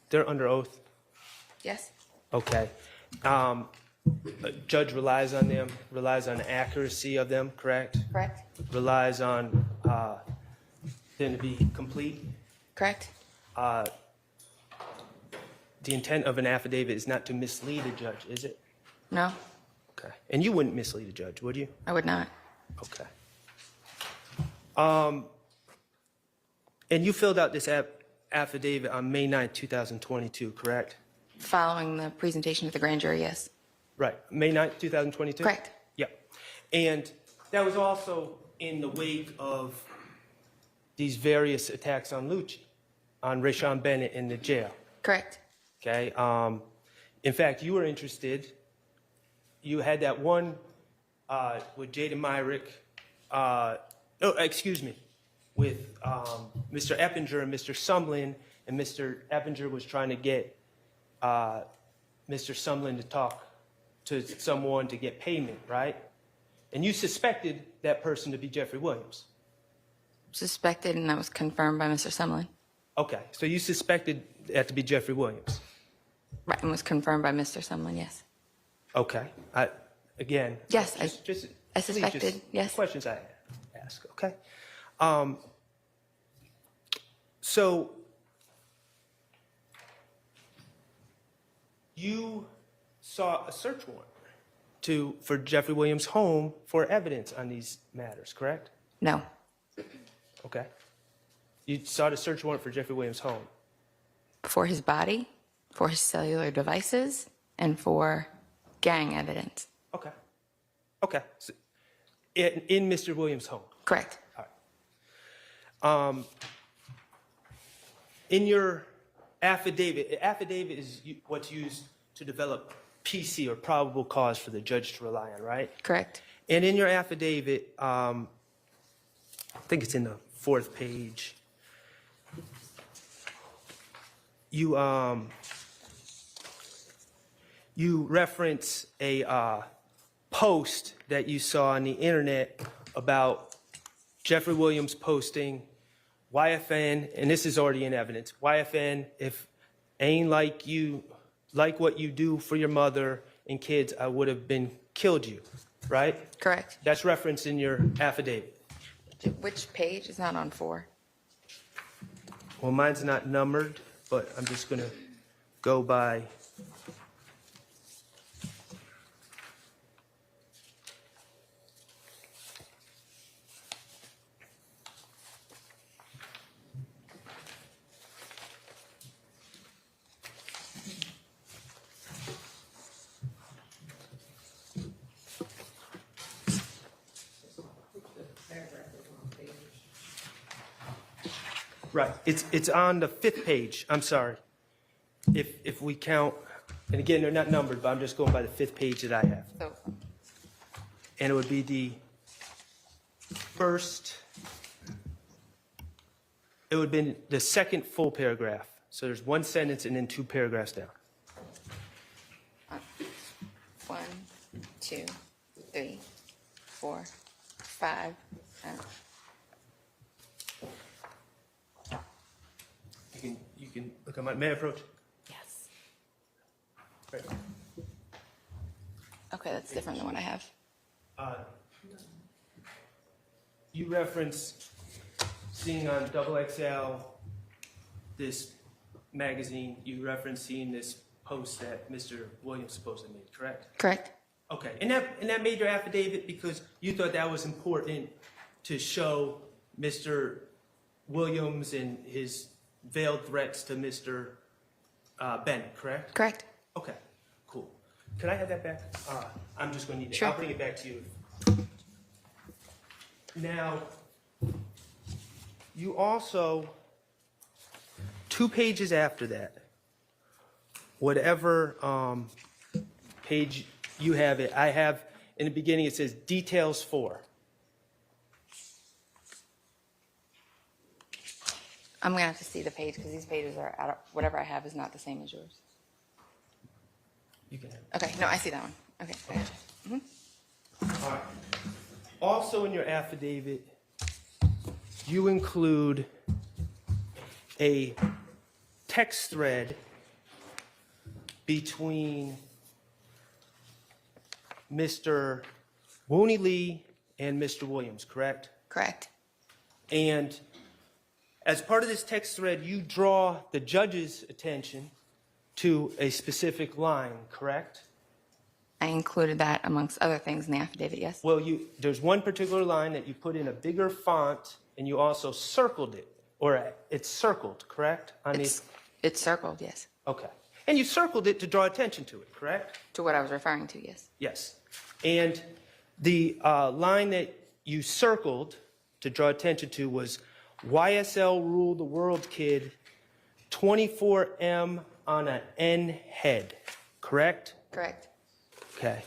they're under oath? Yes. Okay. A judge relies on them, relies on the accuracy of them, correct? Correct. Relies on them to be complete. Correct. The intent of an affidavit is not to mislead a judge, is it? No, Okay. And you wouldn't mislead a judge, would you? I would not. Okay. And you filled out this affidavit on May 9th, 2022, correct? Following the presentation to the grand jury, yes. Right. May 9th, 2022? Correct. Yep. And that was also in the wake of these various attacks on Lucci, on Rashawn Bennett in the jail. Correct. Okay. In fact, you were interested. You had that one with Jaden Myrick. With Mr. Eppinger and Mr. Sumlin, and Mr. Eppinger was trying to get Mr. Sumlin to talk to someone to get payment, right? And you suspected that person to be Jeffrey Williams. Suspected, and that was confirmed by Mr. Sumlin. Okay, so you suspected that to be Jeffrey Williams. Right, and was confirmed by Mr. Sumlin, yes. Okay, again. Yes, I suspected, just yes. Questions I ask, okay? So you saw a search warrant for Jeffrey Williams' home for evidence on these matters, correct? No, Okay. You saw the search warrant for Jeffrey Williams' home. for his body, for his cellular devices, and for gang evidence. Okay. Okay. So, in Mr. Williams' home. Correct. In your affidavit is what's used to develop PC, or probable cause, for the judge to rely on, right? Correct. And in your affidavit, I think it's in the 4th page, you reference a post that you saw on the internet about Jeffrey Williams posting, YFN, and this is already in evidence, YFN, if ain't like what you do for your mother and kids, I would have been killed you, right? Correct. That's referenced in your affidavit. Which page is not on 4? Well, mine's not numbered, but I'm just gonna go by. Right, it's on the 5th page, I'm sorry. If we count, and again, they're not numbered, but I'm just going by the 5th page that I have. So, And it would be the first, it would have been the second full paragraph. So there's one sentence and then two paragraphs down. 1, 2, 3, 4, 5. You can look at my, may I approach? Yes. Right. Okay, that's different than what I have. You reference seeing on XXL this magazine, you reference seeing this post that Mr. Williams supposedly made, correct? Correct. Okay, and that made your affidavit because you thought that was important to show Mr. Williams and his veiled threats to Mr. Bennett, correct? Correct. Okay, cool. Can I have that back? I'm just going to need it. Sure. I'll bring it back to you. Now, you also, 2 pages after that, whatever page you have it, I have in the beginning it says details for. I'm going to have to see the page because these pages are out of, whatever I have is not the same as yours. You can have it. Okay, no, I see that one. Okay, I got you. All right. Also in your affidavit, you include a text thread between Mr. Wooney Lee and Mr. Williams, correct? Correct. And as part of this text thread, you draw the judge's attention to a specific line, correct? I included that amongst other things in the affidavit, yes? Well, there's one particular line that you put in a bigger font, and you also circled it, or it's circled, correct? It's circled, yes. Okay. And you circled it to draw attention to it, correct? To what I was referring to, yes. Yes. And the line that you circled to draw attention to was YSL rule the world, kid, 24M on an N head, correct? Correct. Okay.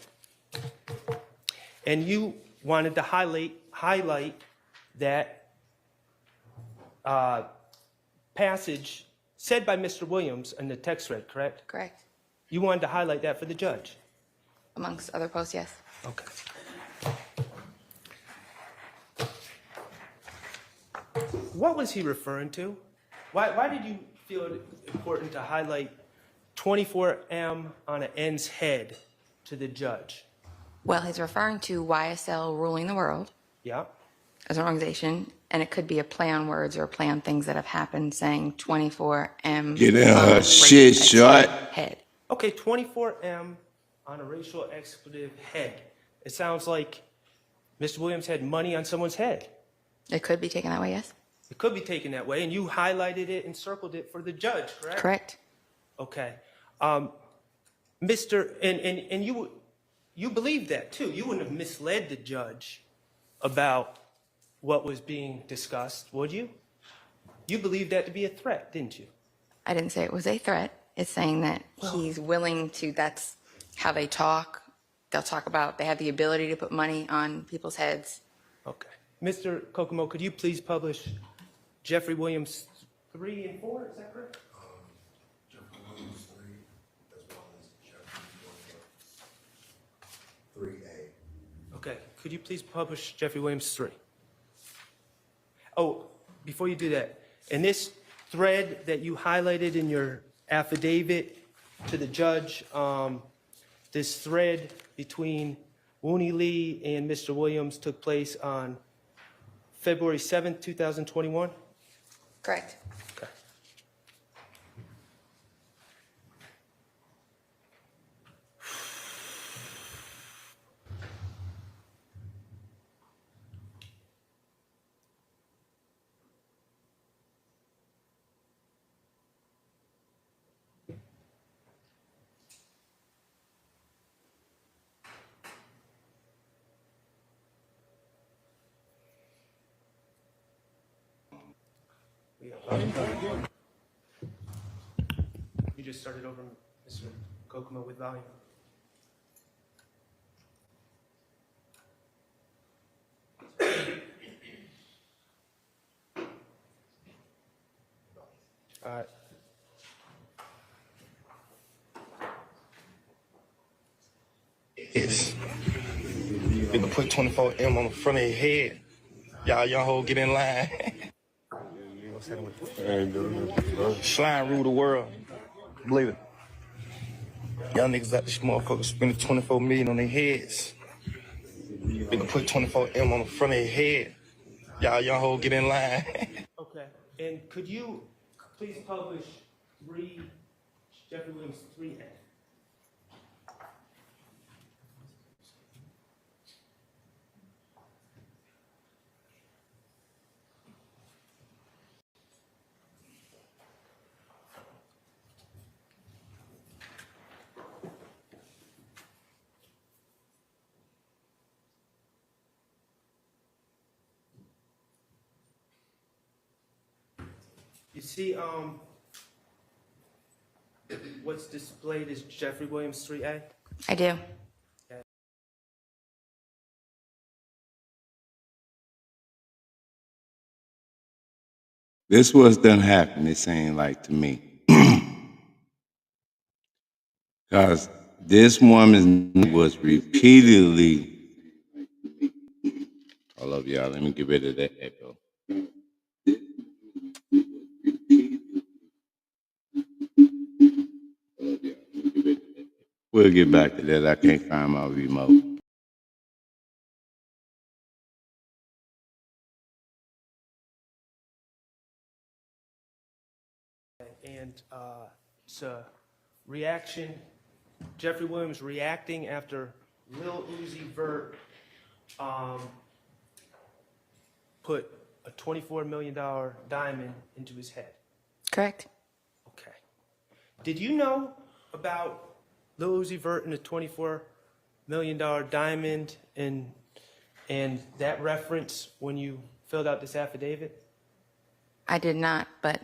And you wanted to highlight that passage said by Mr. Williams in the text thread, correct? Correct. You wanted to highlight that for the judge. Amongst other posts, yes. Okay. What was he referring to? Why did you feel it important to highlight 24M on an N's head to the judge? Well, he's referring to YSL ruling the world Yeah. as an organization, and it could be a play on words or a play on things that have happened, saying 24M. Get in her shit, short. Head. Okay, 24M on a racial expletive head. It sounds like Mr. Williams had money on someone's head. It could be taken that way, yes. It could be taken that way, and you highlighted it and circled it for the judge, correct? Correct. Okay. And you believed that too. You wouldn't have misled the judge about what was being discussed, would you? You believed that to be a threat, didn't you? I didn't say it was a threat. It's saying that he's willing to, that's how they talk. They'll talk about, they have the ability to put money on people's heads. Okay. Mr. Kokomo, could you please publish Jeffrey Williams 3 and 4? Is that correct? Jeffrey Williams 3, as well as Jeffrey Williams 3A. Okay. Could you please publish Jeffrey Williams 3? Oh, before you do that, in this thread that you highlighted in your affidavit to the judge, this thread between Wooney Lee and Mr. Williams took place on February 7th, 2021? Correct. Okay. You just started over, Mr. Kokomo, with volume. All right. Yes. They can put 24M on the front of their head. Y'all young hoes get in line. Slime rule the world. Believe it. Y'all niggas out this motherfucker spending 24 million on their heads. They can put 24M on the front of their head. Y'all young hoes get in line. Okay. And could you please publish Jeffrey Williams 3A? You see, what's displayed is Jeffrey Williams 3A? I do. This was done happen, it seemed like to me. Because this woman was repeatedly, hold up, y'all, let me get rid of that echo. We'll get back to that. I can't find my remote. And it's a reaction, Jeffrey Williams reacting after Lil Uzi Vert put a $24 million diamond into his head. Correct. Okay. Did you know about Lil Uzi Vert and the $24 million diamond and that reference when you filled out this affidavit? I did not, but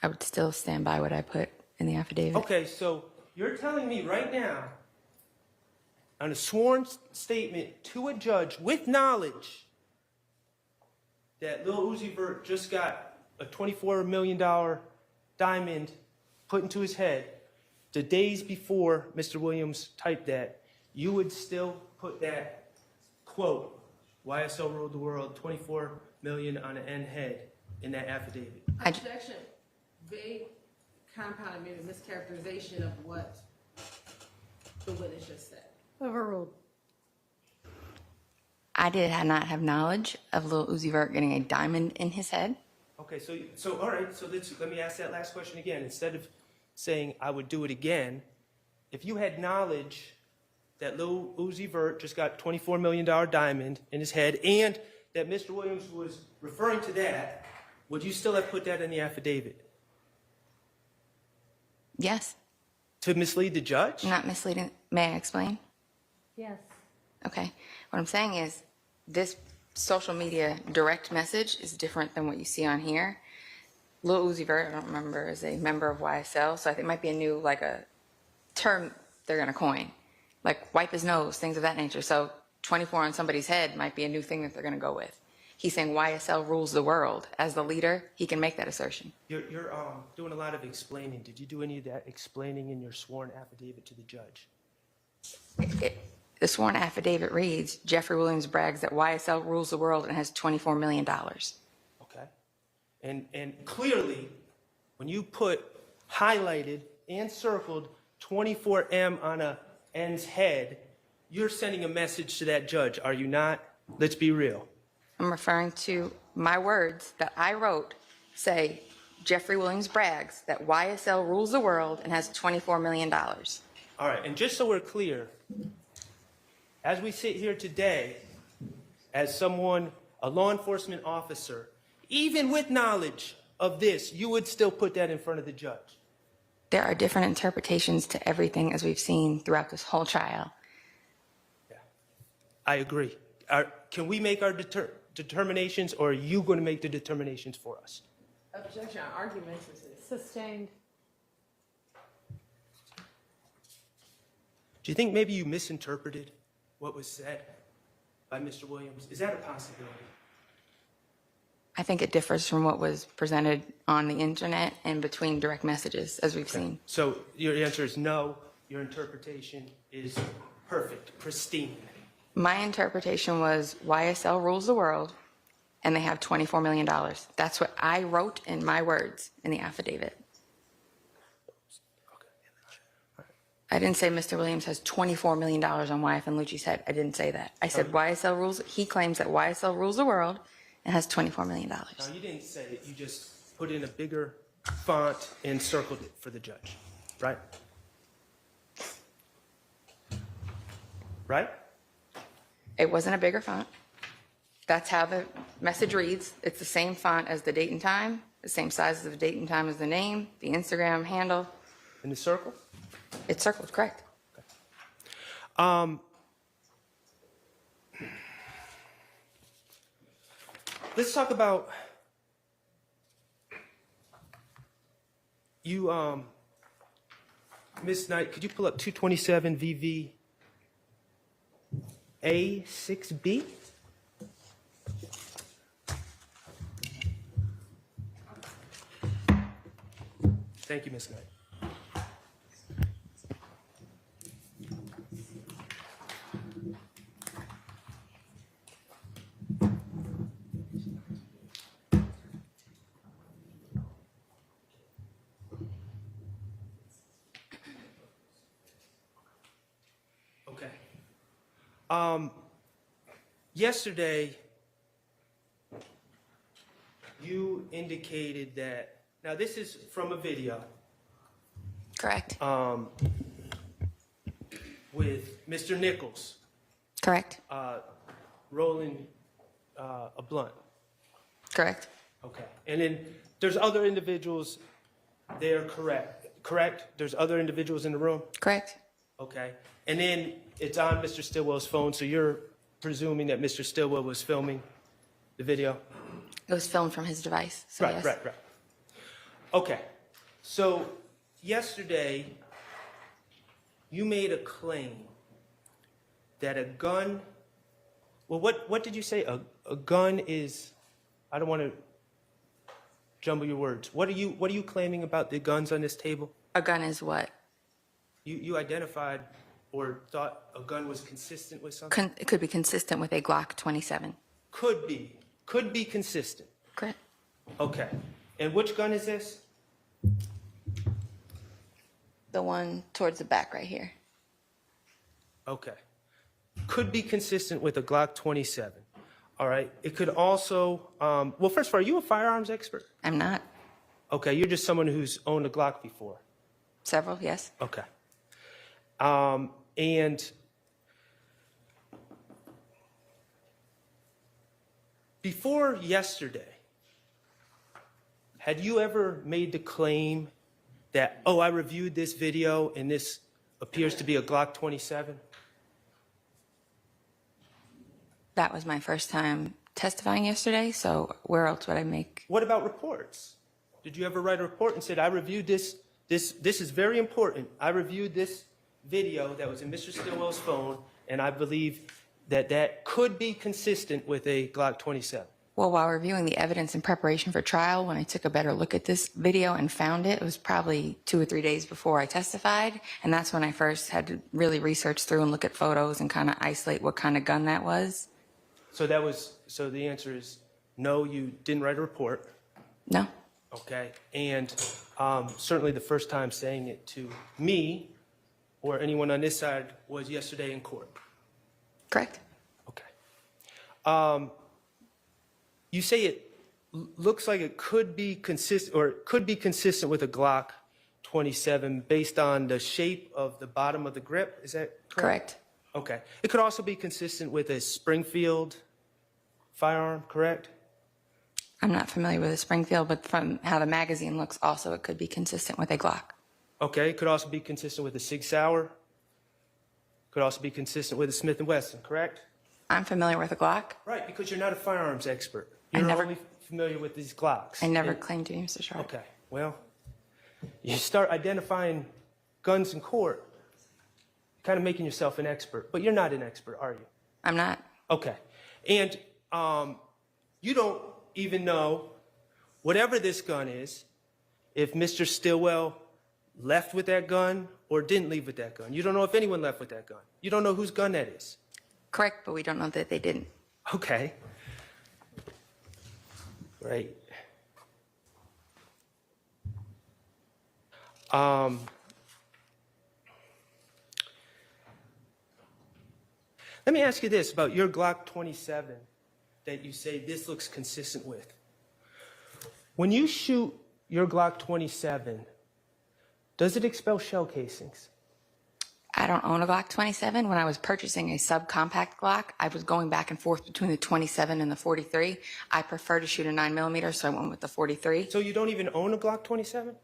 I would still stand by what I put in the affidavit. Okay, so you're telling me right now, on a sworn statement to a judge with knowledge, that Lil Uzi Vert just got a $24 million diamond put into his head the days before Mr. Williams typed that, you would still put that quote, YSL ruled the world, 24 million on an N head in that affidavit? Objection. Vague, compounded, maybe mischaracterization of what the witness just said. Overruled. I did not have knowledge of Lil Uzi Vert getting a diamond in his head. Okay, so all right, so let me ask that last question again. Instead of saying I would do it again, if you had knowledge that Lil Uzi Vert just got $24 million diamond in his head and that Mr. Williams was referring to that, would you still have put that in the affidavit? Yes. To mislead the judge? Not misleading. May I explain? Yes. Okay. What I'm saying is this social media direct message is different than what you see on here. Lil Uzi Vert, I don't remember, is a member of YSL, so I think it might be a new, like a term they're going to coin. Like wipe his nose, things of that nature. So 24 on somebody's head might be a new thing that they're going to go with. He's saying YSL rules the world. As the leader, he can make that assertion. You're doing a lot of explaining. Did you do any of that explaining in your sworn affidavit to the judge? The sworn affidavit reads, Jeffrey Williams brags that YSL rules the world and has $24 million. Okay. And clearly, when you put highlighted and circled 24M on a N's head, you're sending a message to that judge, are you not? Let's be real. I'm referring to my words that I wrote say, Jeffrey Williams brags that YSL rules the world and has $24 million. All right, and just so we're clear, as we sit here today, as someone, a law enforcement officer, even with knowledge of this, you would still put that in front of the judge? There are different interpretations to everything as we've seen throughout this whole trial. Yeah, I agree. Can we make our determinations, or are you going to make the determinations for us? Objection. Arguments is Sustained. Do you think maybe you misinterpreted what was said by Mr. Williams? Is that a possibility? I think it differs from what was presented on the internet and between direct messages, as we've seen. So your answer is no. Your interpretation is perfect, pristine. My interpretation was YSL rules the world, and they have $24 million. That's what I wrote in my words in the affidavit. I didn't say Mr. Williams has $24 million on YF and Lucci's head. I didn't say that. I said YSL rules. He claims that YSL rules the world and has $24 million. Now, you didn't say it. You just put in a bigger font and circled it for the judge, right? Right? It wasn't a bigger font. That's how the message reads. It's the same font as the date and time, the same size of the date and time as the name, the Instagram handle. In the circle? It's circled, correct. Let's talk about you, Ms. Knight. Could you pull up 227 VV A6B? Thank you, Ms. Knight. Okay. Yesterday, you indicated that, now this is from a video. Correct. With Mr. Nichols. Correct. Rolling a blunt. Correct. Okay. And then there's other individuals there, correct? There's other individuals in the room? Correct. Okay. And then it's on Mr. Stillwell's phone, so you're presuming that Mr. Stillwell was filming the video? It was filmed from his device. So Right, yes. right. Okay. So yesterday, you made a claim that a gun, well, what did you say? A gun is, I don't want to jumble your words. What are you claiming about the guns on this table? A gun is what? You identified or thought a gun was consistent with something? It could be consistent with a Glock 27. Could be consistent. Correct. Okay. And which gun is this? The one towards the back right here. Okay. Could be consistent with a Glock 27. All right. It could also, well, first of all, are you a firearms expert? I'm not. Okay. You're just someone who's owned a Glock before. Several, yes. Okay. And before yesterday, had you ever made the claim that, oh, I reviewed this video and this appears to be a Glock 27? That was my first time testifying yesterday, so where else would I make? What about reports? Did you ever write a report and said, I reviewed this is very important. I reviewed this video that was in Mr. Stillwell's phone, and I believe that could be consistent with a Glock 27. Well, while reviewing the evidence in preparation for trial, when I took a better look at this video and found it, it was probably 2 or 3 days before I testified, and that's when I first had to really research through and look at photos and kind of isolate what kind of gun that was. So the answer is no, you didn't write a report. No. Okay. And certainly the first time saying it to me or anyone on this side was yesterday in court. Correct. Okay. You say it looks like it could be consistent with a Glock 27 based on the shape of the bottom of the grip. Is that correct? Correct. Okay. It could also be consistent with a Springfield firearm, correct? I'm not familiar with a Springfield, but from how the magazine looks, also it could be consistent with a Glock. Okay. It could also be consistent with a Sig Sauer. Could also be consistent with a Smith & Wesson, correct? I'm familiar with a Glock. Right, because you're not a firearms expert. You're only familiar with these Glocks. I never claimed to be, Mr. Sharp. Okay. Well, you start identifying guns in court, kind of making yourself an expert. But you're not an expert, are you? I'm not. Okay. And you don't even know, whatever this gun is, if Mr. Stillwell left with that gun or didn't leave with that gun. You don't know if anyone left with that gun. You don't know whose gun that is. Correct, but we don't know that they didn't. Okay. Right. Let me ask you this about your Glock 27 that you say this looks consistent with. When you shoot your Glock 27, does it expel shell casings? I don't own a Glock 27. When I was purchasing a subcompact Glock, I was going back and forth between the 27 and the 43. I prefer to shoot a 9mm, so I went with the 43. So you don't even own a Glock 27?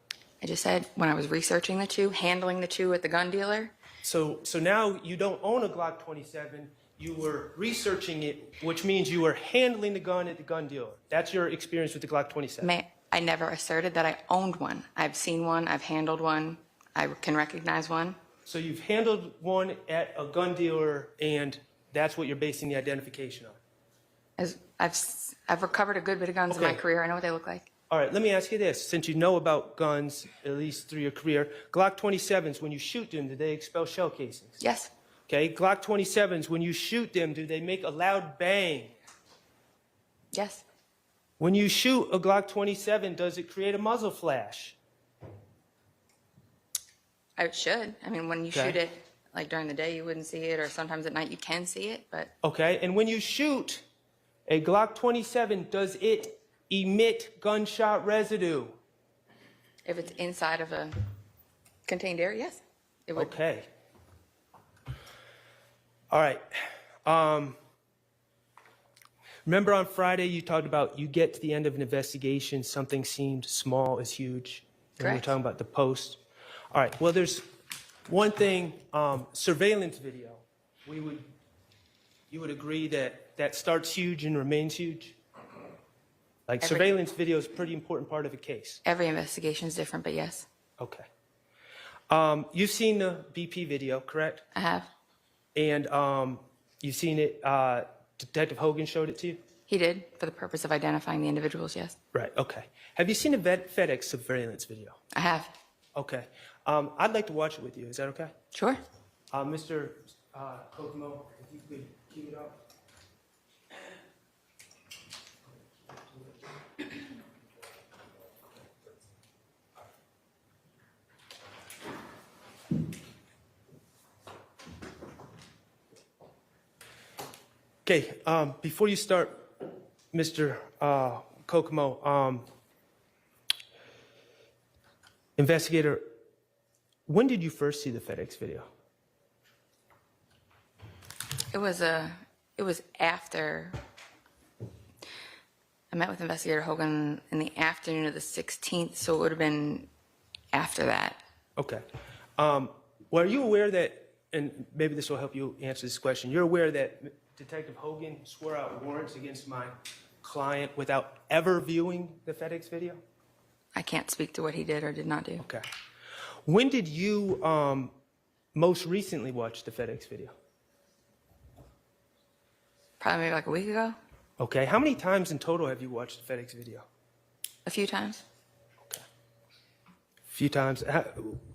I just said when I was researching the two, handling the two at the gun dealer. So now you don't own a Glock 27. You were researching it, which means you were handling the gun at the gun dealer. That's your experience with the Glock 27. I never asserted that I owned one. I've seen one. I've handled one. I can recognize one. So you've handled one at a gun dealer, and that's what you're basing the identification on. As I've recovered a good bit of guns in my career. I know what they look like. All right, let me ask you this. Since you know about guns, at least through your career, Glock 27s, when you shoot them, do they expel shell casings? Yes. Okay, Glock 27s, when you shoot them, do they make a loud bang? Yes. When you shoot a Glock 27, does it create a muzzle flash? It should. I mean, when you shoot it, like during the day, you wouldn't see it, or sometimes at night you can see it, but... Okay, and when you shoot a Glock 27, does it emit gunshot residue? If it's inside of a contained area, yes, it would. Okay. All right. Remember on Friday you talked about you get to the end of an investigation, something seemed small is huge. And we were talking about the post. All right. Well, there's one thing, surveillance video. You would agree that starts huge and remains huge? Like surveillance video is a pretty important part of a case. Every investigation is different, but yes. Okay. You've seen the BP video, correct? I have. And you've seen it, Detective Hogan showed it to you? He did, for the purpose of identifying the individuals, yes. Right, okay. Have you seen the FedEx surveillance video? I have. Okay. I'd like to watch it with you. Is that okay? Sure. Mr. Kokomo, if you could cue it up. Okay, before you start, Mr. Kokomo, investigator, when did you first see the FedEx video? It was after I met with Investigator Hogan in the afternoon of the 16th, so it would have been after that. Okay. Well, are you aware that, and maybe this will help you answer this question, you're aware that Detective Hogan swore out warrants against my client without ever viewing the FedEx video? I can't speak to what he did or did not do. Okay. When did you most recently watch the FedEx video? Probably maybe like a week ago. Okay. How many times in total have you watched the FedEx video? A few times. Okay. A few times.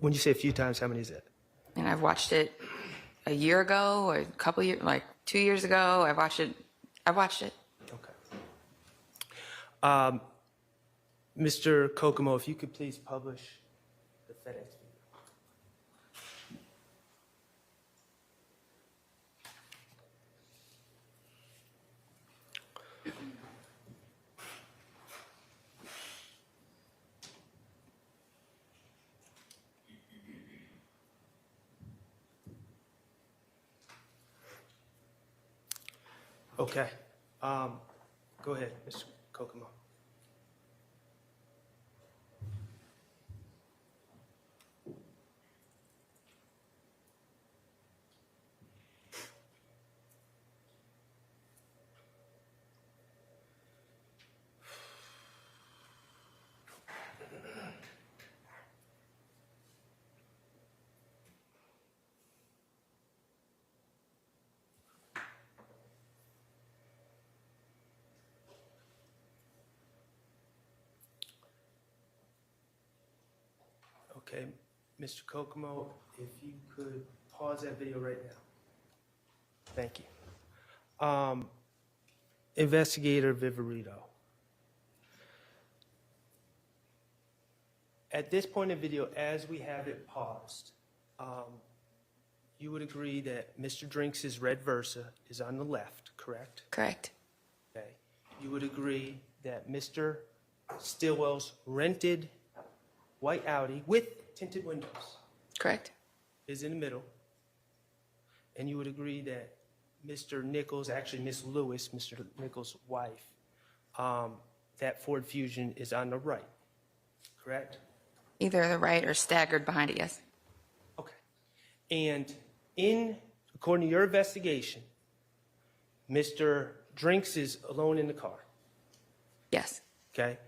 When you say a few times, how many is that? And I've watched it a year ago, or a couple years, like 2 years ago. I've watched it. Okay. Mr. Kokomo, if you could please publish the FedEx video. Okay. Go ahead, Mr. Kokomo. Okay, Mr. Kokomo, if you could pause that video right now. Thank you. Investigator Viverito. At this point in the video, as we have it paused, you would agree that Mr. Drinks' red Versa is on the left, correct? Correct. Okay. You would agree that Mr. Stillwell's rented white Audi with tinted windows Correct. is in the middle. And you would agree that Mr. Nichols, actually Miss Lewis, Mr. Nichols' wife, that Ford Fusion is on the right, correct? Either the right or staggered behind it, yes. Okay. And according to your investigation, Mr. Drinks is alone in the car. Yes. Okay.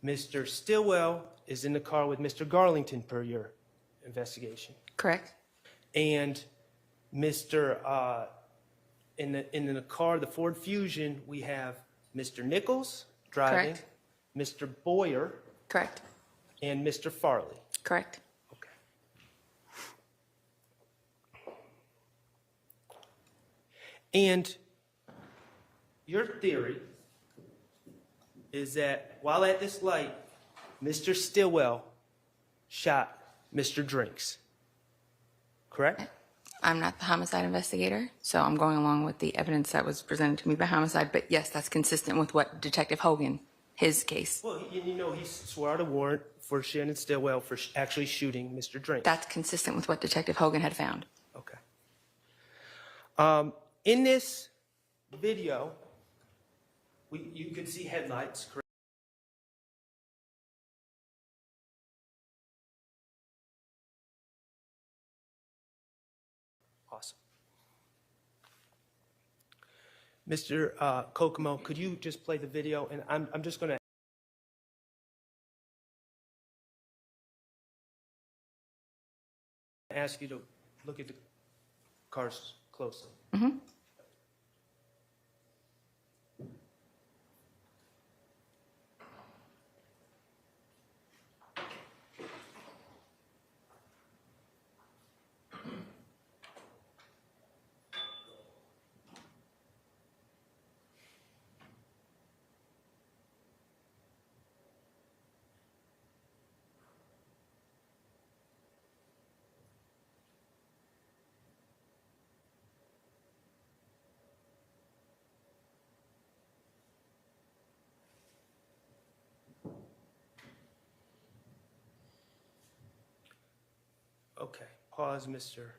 Mr. Stillwell is in the car with Mr. Garlington per your investigation. Correct. And Mr. In the car, the Ford Fusion, we have Mr. Nichols driving, Correct. Mr. Boyer, Correct. and Mr. Farley. Correct. Okay. And your theory is that while at this light, Mr. Stillwell shot Mr. Drinks. Correct? I'm not the homicide investigator, so I'm going along with the evidence that was presented to me by homicide. But yes, that's consistent with what Detective Hogan, his case. Well, you know, he swore out a warrant for Shannon Stillwell for actually shooting Mr. Drinks. That's consistent with what Detective Hogan had found. Okay. In this video, you could see headlights, correct? Awesome. Mr. Kokomo, could you just play the video? And I'm just going to ask you to look at the cars closely. Mm-hmm. Okay, pause, Mr.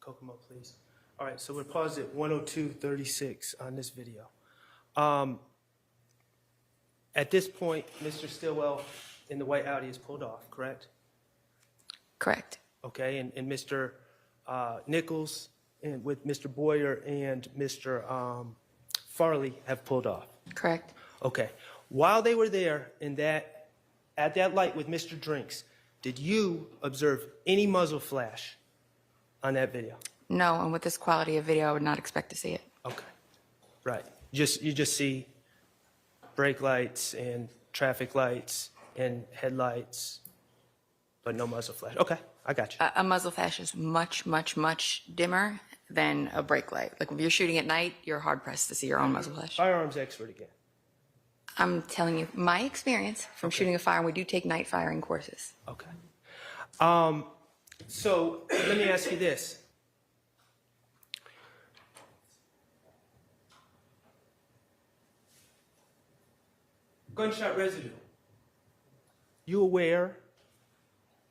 Kokomo, please. All right, so we're paused at 1:02:36 on this video. At this point, Mr. Stillwell in the white Audi is pulled off, correct? Correct. Okay, and Mr. Nichols and with Mr. Boyer and Mr. Farley have pulled off. Correct. Okay, while they were there at that light with Mr. Drinks, did you observe any muzzle flash on that video? No, and with this quality of video, I would not expect to see it. Okay, right. You just see brake lights and traffic lights and headlights, but no muzzle flash. Okay, I got you. A muzzle flash is much, much, much dimmer than a brake light. Like if you're shooting at night, you're hard pressed to see your own muzzle flash. Firearms expert again. I'm telling you my experience from shooting a firearm. We do take night firing courses. Okay. So let me ask you this. Gunshot residue. You aware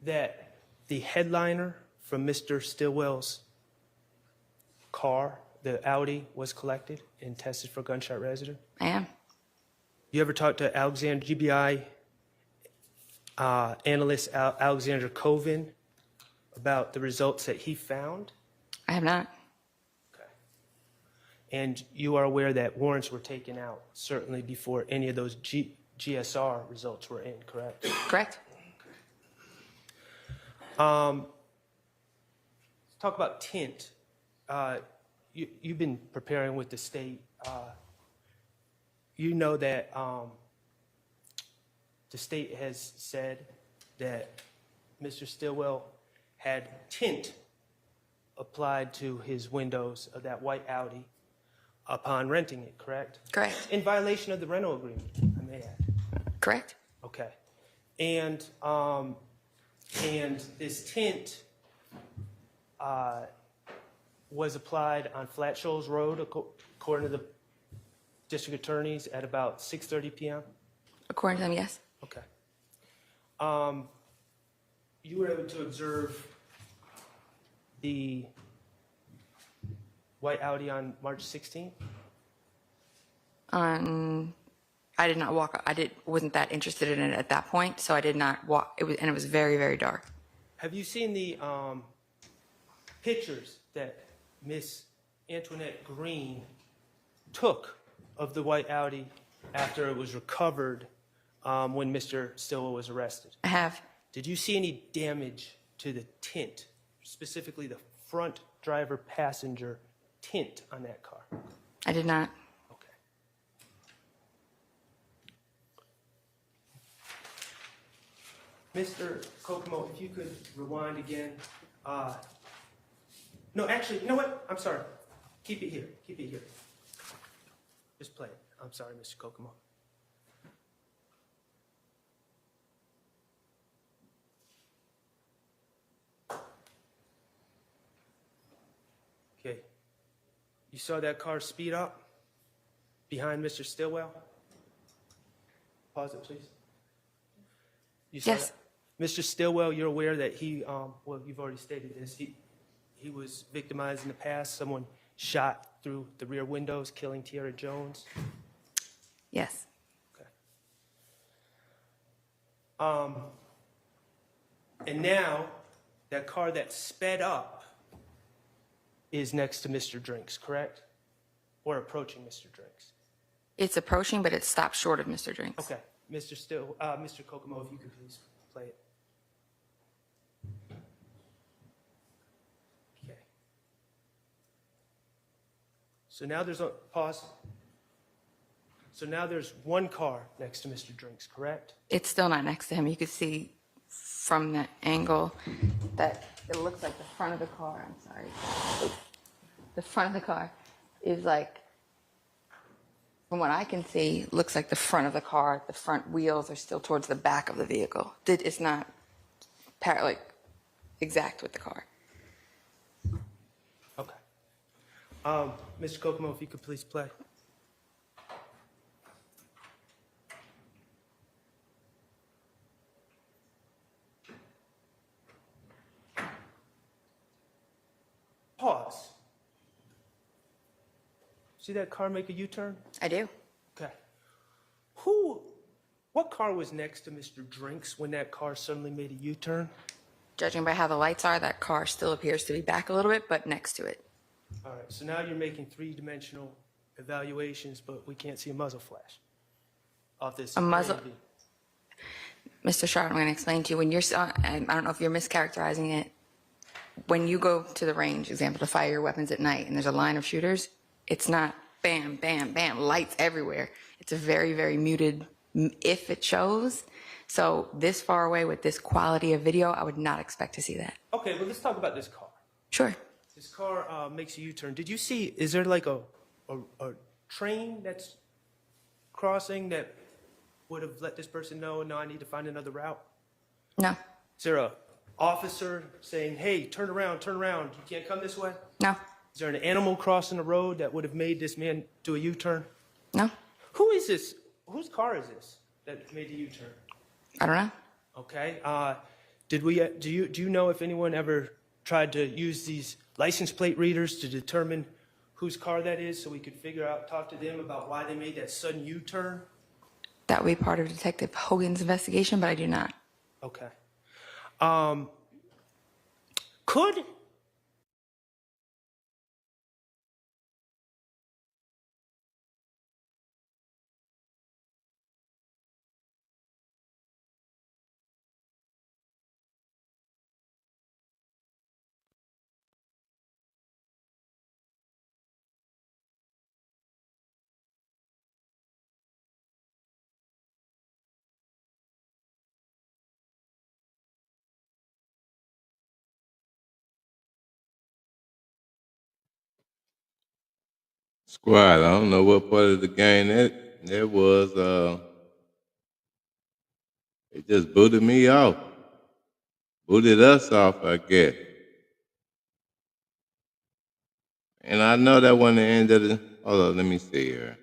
that the headliner from Mr. Stillwell's car, the Audi, was collected and tested for gunshot residue? I am. You ever talked to Alexander GBI analyst Alexander Coven about the results that he found? I have not. Okay. And you are aware that warrants were taken out certainly before any of those GSR results were in, correct? Correct. Let's talk about tint. You've been preparing with the state. You know that the state has said that Mr. Stillwell had tint applied to his windows of that white Audi upon renting it, correct? Correct. In violation of the rental agreement, I may add. Correct. Okay. And this tint was applied on Flat Shoals Road, according to the district attorneys, at about 6:30 p.m.? According to them, yes. Okay. You were able to observe the white Audi on March 16th? I did not walk. Wasn't that interested in it at that point, so I did not walk. It was very, very dark. Have you seen the pictures that Miss Antoinette Green took of the white Audi after it was recovered when Mr. Stillwell was arrested? I have. Did you see any damage to the tint, specifically the front driver passenger tint on that car? I did not. Okay. Mr. Kokomo, if you could rewind again. No, actually, you know what? I'm sorry. Keep it here. Keep it here. Just play it. I'm sorry, Mr. Kokomo. Okay. You saw that car speed up behind Mr. Stillwell? Pause it, please. You saw Yes. that? Mr. Stillwell, you're aware that he, well, you've already stated this, he was victimized in the past. Someone shot through the rear windows, killing Tiara Jones. Yes. Okay. And now, that car that sped up is next to Mr. Drinks, correct? Or approaching Mr. Drinks? It's approaching, but it stopped short of Mr. Drinks. Okay. Mr. Kokomo, if you could please play it. Okay. So now there's a pause. So now there's one car next to Mr. Drinks, correct? It's still not next to him. You could see from the angle that it looks like the front of the car. I'm sorry. The front of the car is like, from what I can see, looks like the front of the car. The front wheels are still towards the back of the vehicle. It's not exact with the car. Okay. Mr. Kokomo, if you could please play. Pause. See that car make a U-turn? I do. Okay. What car was next to Mr. Drinks when that car suddenly made a U-turn? Judging by how the lights are, that car still appears to be back a little bit, but next to it. All right, so now you're making three-dimensional evaluations, but we can't see a muzzle flash off this. A muzzle? Mr. Sharp, I'm going to explain to you. When I don't know if you're mischaracterizing it. When you go to the range, example, to fire your weapons at night, and there's a line of shooters, it's not bam, bam, bam, lights everywhere. It's a very, very muted, if it shows. So this far away with this quality of video, I would not expect to see that. Okay, well, let's talk about this car. Sure. This car makes a U-turn. Did you see, is there like a train that's crossing that would have let this person know, no, I need to find another route? No. Is there a officer saying, hey, turn around, you can't come this way? No. Is there an animal crossing the road that would have made this man do a U-turn? No. Who is this? Whose car is this that made the U-turn? I don't know. Okay. Do you know if anyone ever tried to use these license plate readers to determine whose car that is so we could talk to them about why they made that sudden U-turn? That would be part of Detective Hogan's investigation, but I do not. Okay. Could Squad, I don't know what part of the game that was. It just booted me off. Booted us off, I guess. And I know that wasn't the end of the. Hold on, let me see here.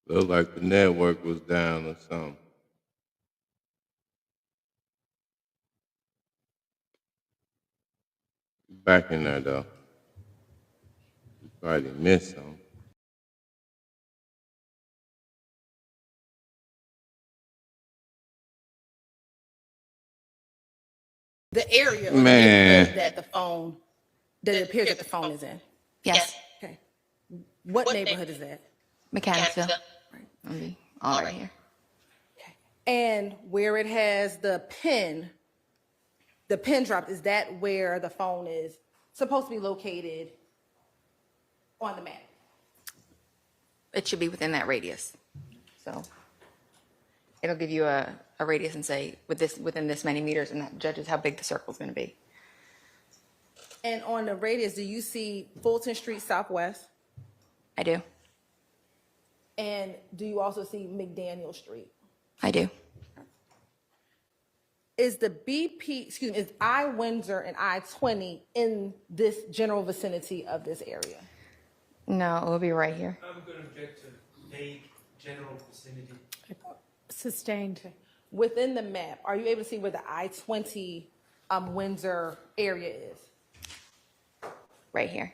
Looked like the network was down or something. Back in there though. You probably missed something. The area or the Man. neighborhood that the phone, that it appears that the phone is in. Yes, Okay. What neighborhood is that? Mechanicsville. I'll be all right here. Okay. And where it has the pin drop, is that where the phone is supposed to be located on the map? It should be within that radius. So it'll give you a radius and say within this many meters, and that judges how big the circle's going to be. And on the radius, do you see Fulton Street Southwest? I do. And do you also see McDaniel Street? I do. Is is I-Windsor and I-20 in this general vicinity of this area? No, it will be right here. I'm going to object to vague general vicinity. Sustained. Within the map, are you able to see where the I-20 Windsor area is? Right here.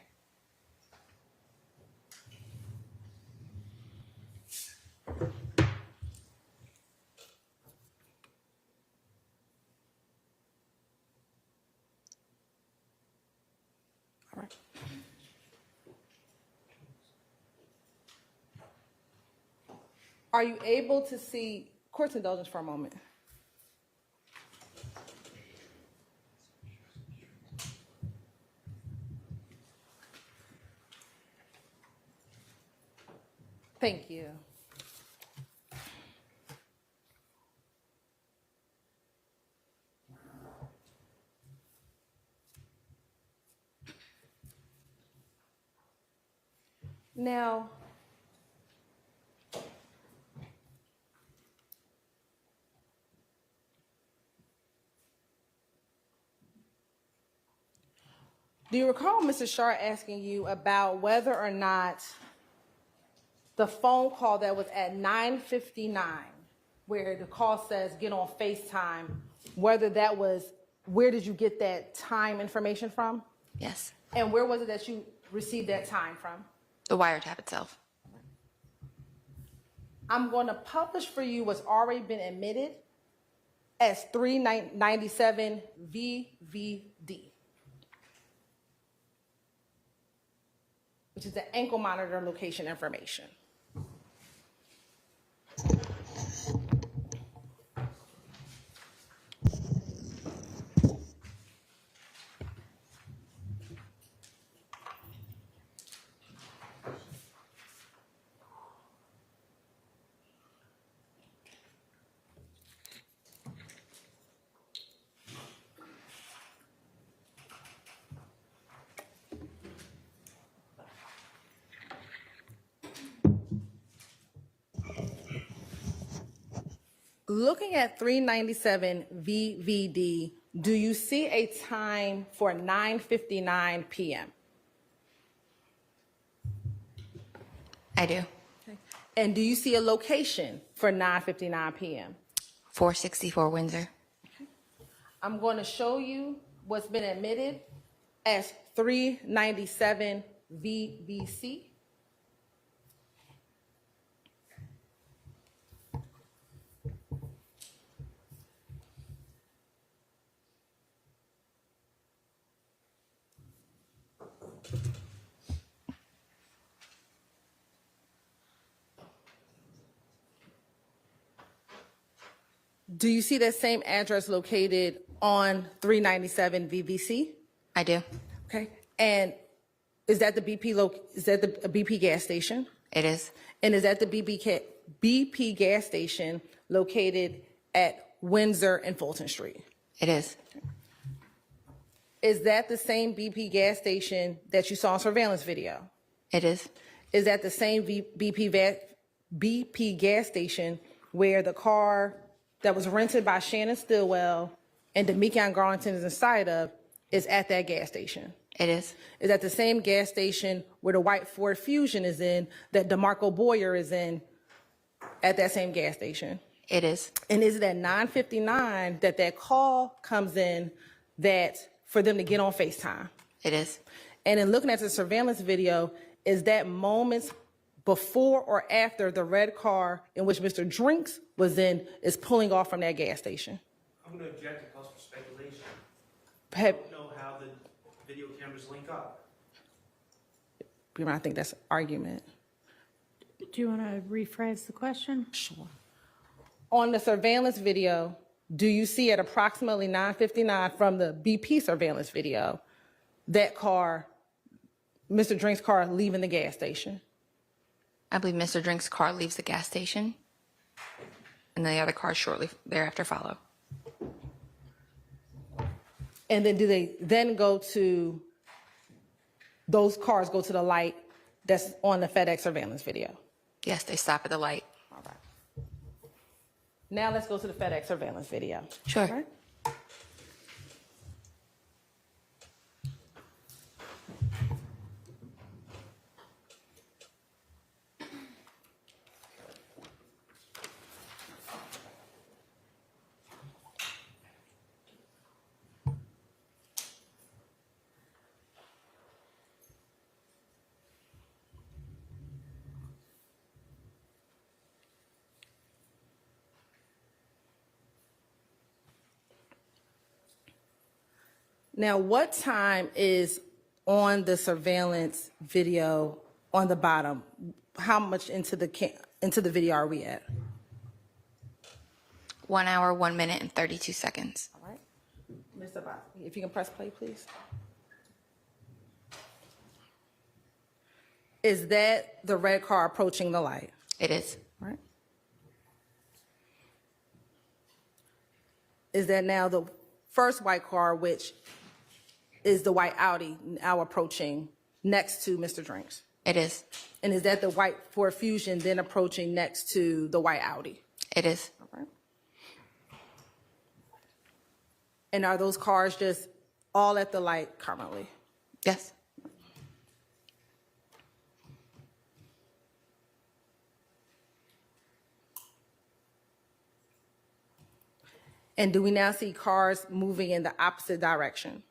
All right. Are you able to see, court's indulgence for a moment? Thank you. Now, do you recall Mr. Shar asking you about whether or not the phone call that was at 9:59, where the call says get on FaceTime, whether that was, where did you get that time information from? Yes. And where was it that you received that time from? The wiretap itself. I'm going to publish for you what's already been admitted as 397 VVD, which is the ankle monitor location information. Looking at 397 VVD, do you see a time for 9:59 p.m.? I do. Okay. And do you see a location for 9:59 p.m.? 464 Windsor. I'm going to show you what's been admitted as 397 VVC. Do you see that same address located on 397 VVC? I do. Okay. And is that the is that the BP gas station? It is. And is that the BP gas station located at Windsor and Fulton Street? It is. Is that the same BP gas station that you saw in surveillance video? It is. Is that the same BP gas station where the car that was rented by Shannon Stillwell and Deamonte Garlington is inside of is at that gas station? It is. Is that the same gas station where the white Ford Fusion is in, that DeMarco Boyer is in, at that same gas station? It is. And is it at 9:59 that call comes in that for them to get on FaceTime? It is. And in looking at the surveillance video, is that moments before or after the red car in which Mr. Drinks was in is pulling off from that gas station? I'm going to object to calls for speculation. I Have, don't know how the video cameras link up. I think that's an argument. Do you want to rephrase the question? Sure. On the surveillance video, do you see at approximately 9:59 from the BP surveillance video that car, Mr. Drink's car, leaving the gas station? I believe Mr. Drink's car leaves the gas station, and the other cars shortly thereafter follow. And then do they then go to, those cars go to the light that's on the FedEx surveillance video? Yes, they stop at the light. All right. Now let's go to the FedEx surveillance video. Sure. All right. Now, what time is on the surveillance video on the bottom? How much into the video are we at? 1 hour, 1 minute, and 32 seconds. All right. Mr. Bosky, if you can press play, please. Is that the red car approaching the light? It is. All right. Is that now the first white car, which is the white Audi, now approaching next to Mr. Drinks? It is. And is that the white Ford Fusion then approaching next to the white Audi? It is. All right. And are those cars just all at the light currently? Yes. And do we now see cars moving in the opposite direction?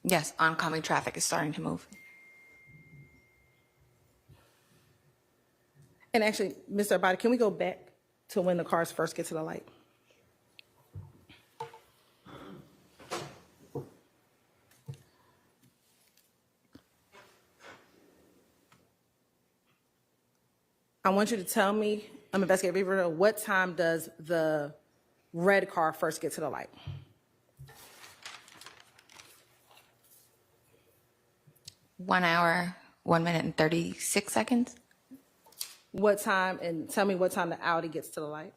Yes, oncoming traffic is starting to move. And actually, Mr. Abadi, can we go back to when the cars first get to the light? I want you to tell me, I'm investigating what time does the red car first get to the light? One hour, 1 minute, and 36 seconds. What time, and tell me what time the Audi gets to the light?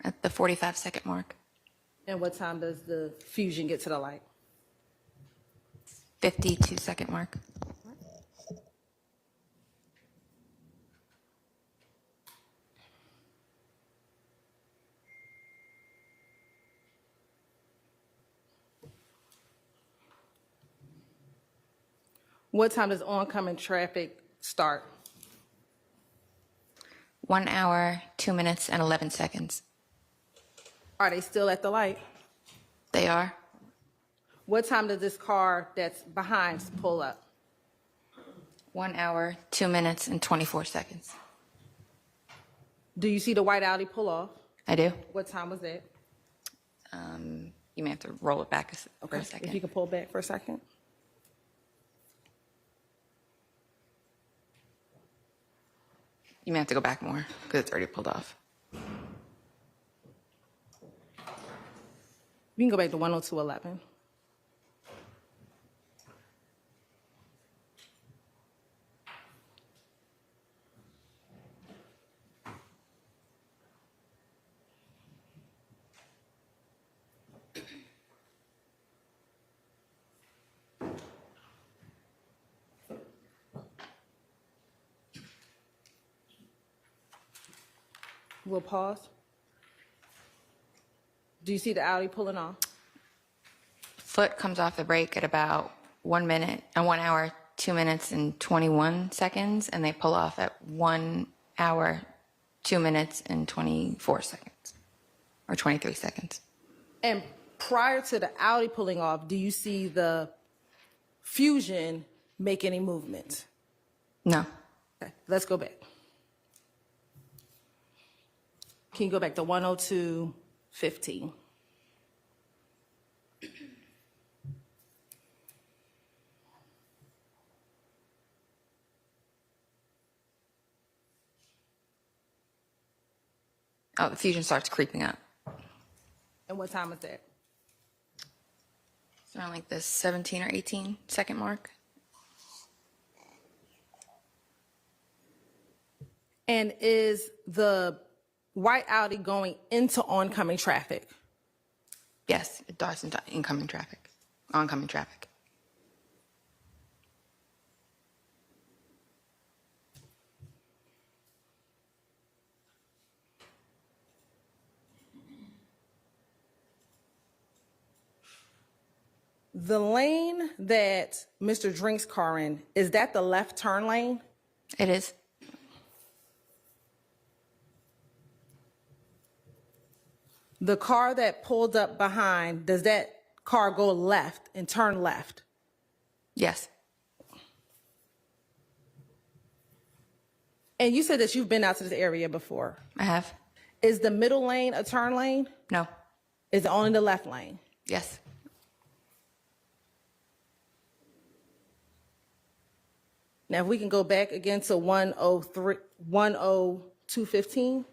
At the 45-second mark. And what time does the Fusion get to the light? 52-second mark. What time does oncoming traffic start? 1 hour, 2 minutes, and 11 seconds. Are they still at the light? They are. What time does this car that's behind pull up? 1 hour, 2 minutes, and 24 seconds. Do you see the white Audi pull off? I do. What time was that? You may have to roll it back for a second. If you can pull back for a second. You may have to go back more because it's already pulled off. You can go back to 10211. We'll pause. Do you see the Audi pulling off? Foot comes off the brake at about 1 minute, 1 hour, 2 minutes and 21 seconds, and they pull off at 1 hour, 2 minutes and 24 seconds, or 23 seconds. And prior to the Audi pulling off, do you see the Fusion make any movement? No. Okay, let's go back. Can you go back to 102:15? Oh, the Fusion starts creeping up. And what time is that? It's around like the 17 or 18 second mark. And is the white Audi going into oncoming traffic? Yes, it darts into incoming traffic, oncoming traffic. The lane that Mr. Drink's car in, is that the left turn lane? It is. The car that pulled up behind, does that car go left and turn left? Yes. And you said that you've been out to this area before. I have. Is the middle lane a turn lane? No. Is it only the left lane? Yes. Now, if we can go back again to 102:15.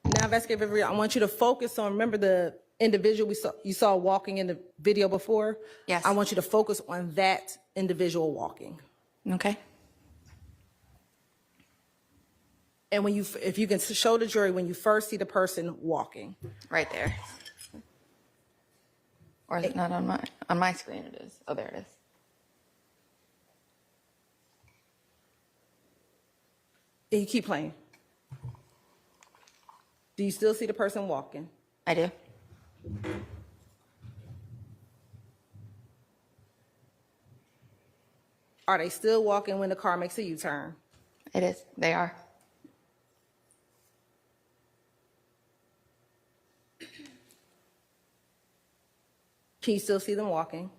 Now, investigator, I want you to focus on, remember the individual you saw walking in the video before? Yes. I want you to focus on that individual walking. Okay. And if you can show the jury when you first see the person walking. Right there. Or is it not on my screen? It is. Oh, there it is. And you keep playing. Do you still see the person walking? I do. Are they still walking when the car makes a U-turn? It is. They are. Can you still see them walking?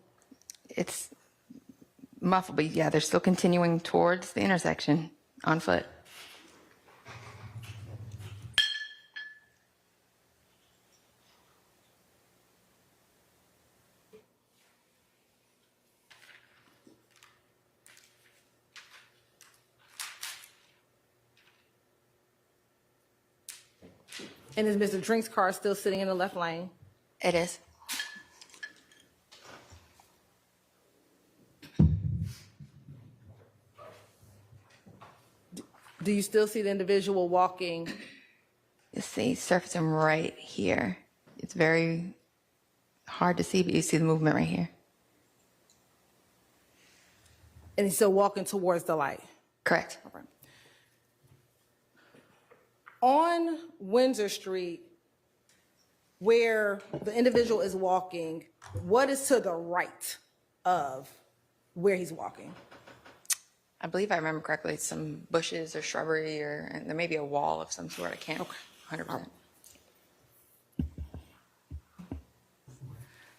It's muffled, but yeah, they're still continuing towards the intersection on foot. And is Mr. Drink's car still sitting in the left lane? It is. Do you still see the individual walking? You see, surfacing right here. It's very hard to see, but you see the movement right here. And he's still walking towards the light? Correct. Okay. On Windsor Street, where the individual is walking, what is to the right of where he's walking? I believe I remember correctly, it's some bushes or shrubbery, and there may be a wall of some sort. I can't 100%.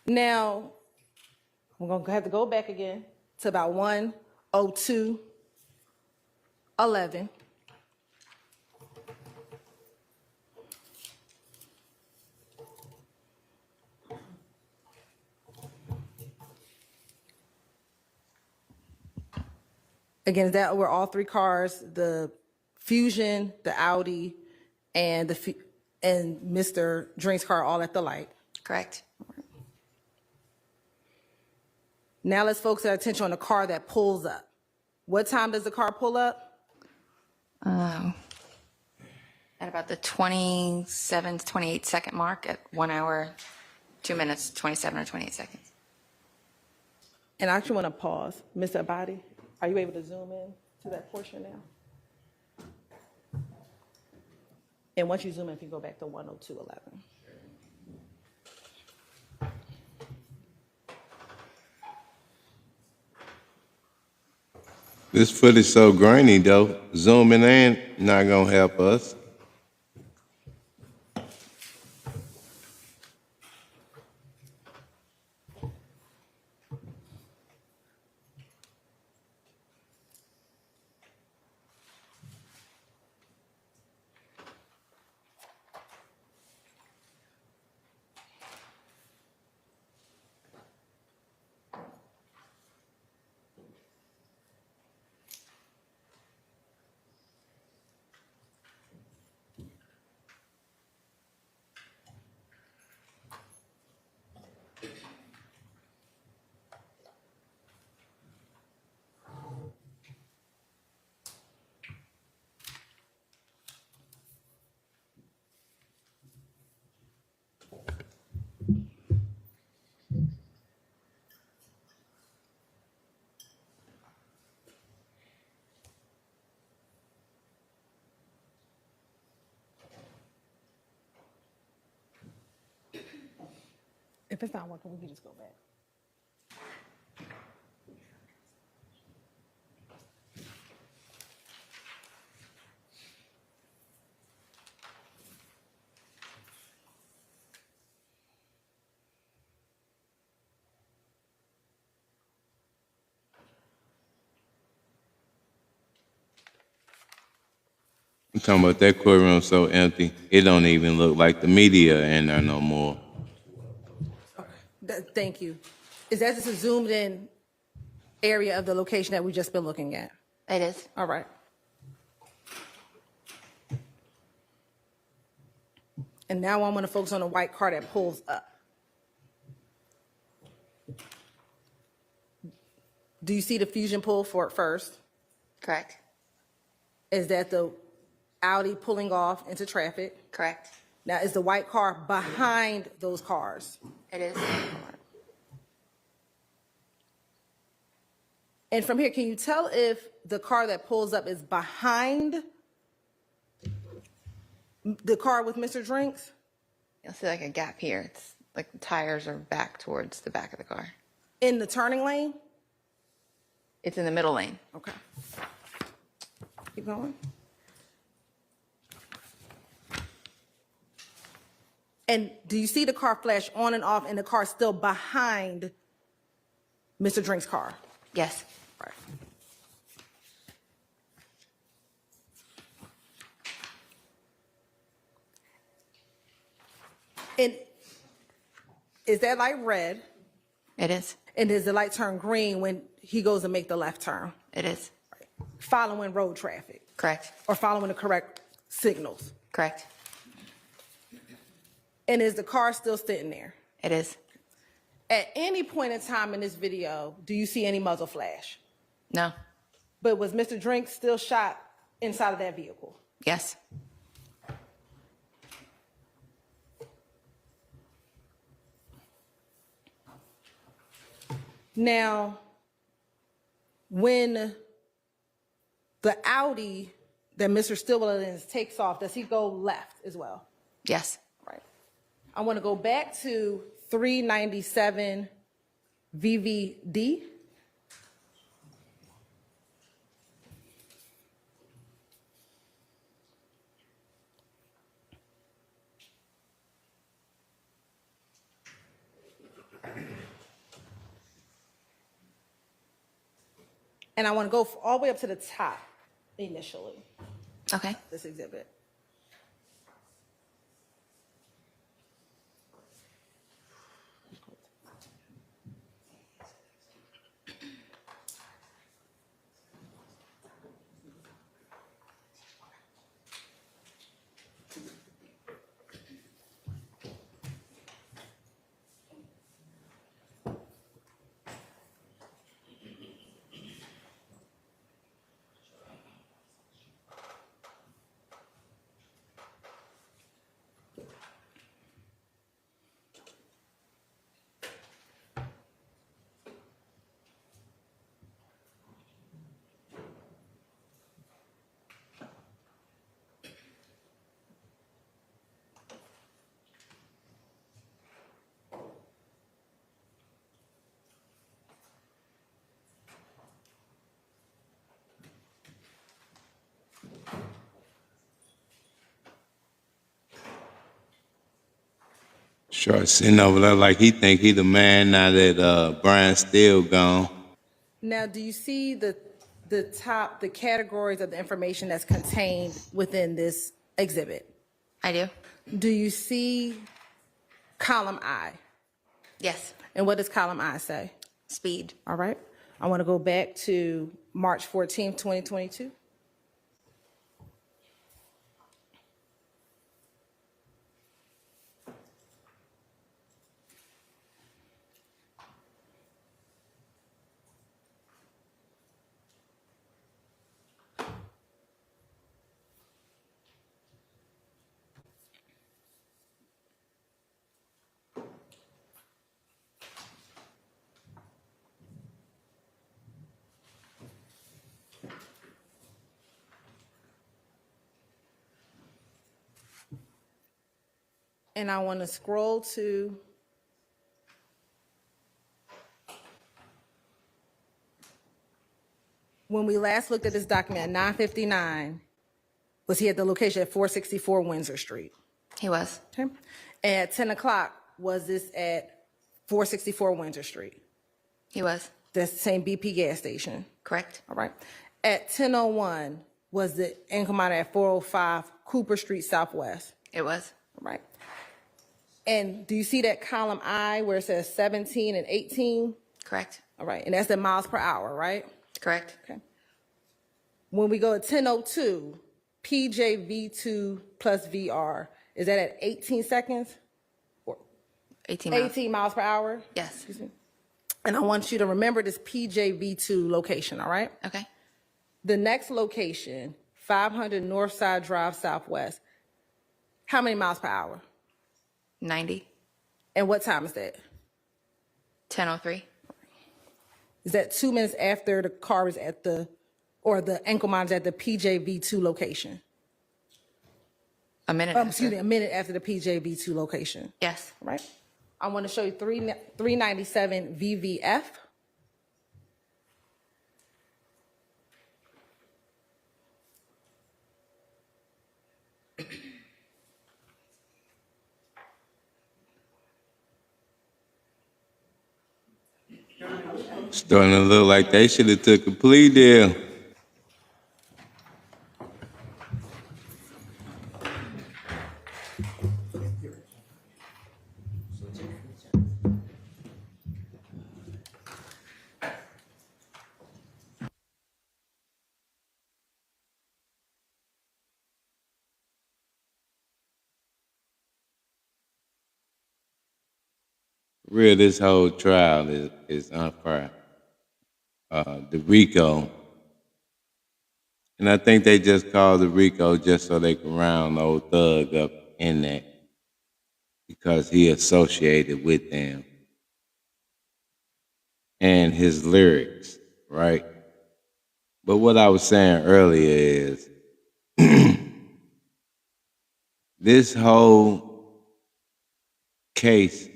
Now, we're going to have to go back again to about 1:02:11. Again, is that where all three cars, the Fusion, the Audi, and and Mr. Drink's car all at the light. Correct. Now let's focus our attention on the car that pulls up. What time does the car pull up? At about the 27 to 28 second mark at 1 hour, 2 minutes, 27 or 28 seconds. And I actually want to pause. Mr. Abadi, are you able to zoom in to that portion now? And once you zoom in, if you go back to 102.11. This footage so grainy though. Zooming in not gonna help us. If it's not working, we can just go back. I'm talking about that courtroom so empty, it don't even look like the media in there no more. Thank you. Is that just a zoomed in area of the location that we've just been looking at? It is. All right. And now I'm going to focus on the white car that pulls up. Do you see the Fusion pull for it first? Correct. Is that the Audi pulling off into traffic? Correct. Now, is the white car behind those cars? It is. And from here, can you tell if the car that pulls up is behind the car with Mr. Drinks? You'll see like a gap here. It's like the tires are back towards the back of the car. In the turning lane? It's in the middle lane. Okay. Keep going. And do you see the car flash on and off and the car still behind Mr. Drink's car? Yes. Right. And is that light red? It is. And does the light turn green when he goes to make the left turn? It is. Following road traffic? Correct. Or following the correct signals? Correct. And is the car still sitting there? It is. At any point in time in this video, do you see any muzzle flash? No. But was Mr. Drink still shot inside of that vehicle? Yes. Now, when the Audi that Mr. Stillwell is takes off, does he go left as well? Yes. Right. I want to go back to 397 VVD. And I want to go all the way up to the top initially, Okay. this exhibit. Sure, sitting over there like he think he the man now that Brian Steele gone. Now, do you see the categories of the information that's contained within this exhibit? I do. Do you see column I? Yes. And what does column I say? Speed. All right. I want to go back to March 14th, 2022. And I want to scroll to when we last looked at this document at 9:59, was he at the location at 464 Windsor Street? He was. Okay. And at 10 o'clock, was this at 464 Windsor Street? He was. That's the same BP gas station. Correct. All right. At 10:01, was the income monitor at 405 Cooper Street Southwest? It was. All right. And do you see that column I where it says 17 and 18? Correct. All right. And that's the miles per hour, right? Correct. Okay. When we go at 10:02, PJV2 plus VR, is that at 18 seconds? 18 miles. 18 miles per hour? Yes. Excuse me. And I want you to remember this PJV2 location, all right? Okay. The next location, 500 Northside Drive Southwest, how many miles per hour? 90. And what time is that? 10:03. Is that 2 minutes after the car is at the, or the ankle monitor at the PJV2 location? A minute. Excuse me, a minute after the PJV2 location. Yes. All right. I want to show you 397 VVF. Starting to look like they should have took a plea deal. Real, this whole trial is unfair. The RICO, and I think they just called the RICO just so they can round old Thug up in that because he associated with them and his lyrics, right? But what I was saying earlier is this whole case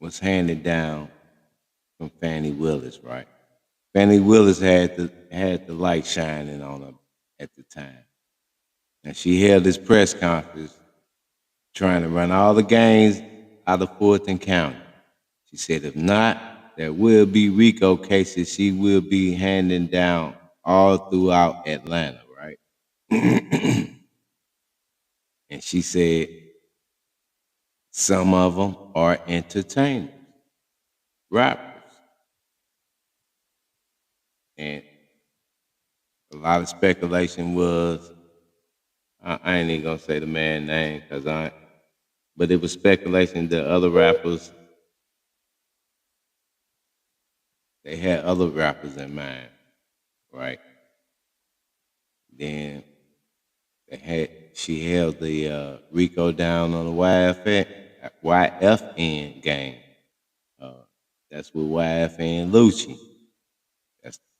was handed down from Fannie Willis, right? Fannie Willis had the light shining on her at the time. And she held this press conference trying to run all the games out of Fulton County. She said, if not, there will be RICO cases she will be handing down all throughout Atlanta, right? And she said, some of them are entertainers, rappers. And a lot of speculation was, I ain't even gonna say the man's name but it was speculation that other rappers, they had other rappers in mind, right? Then she held the RICO down on the YFN game. That's with YFN Lucci.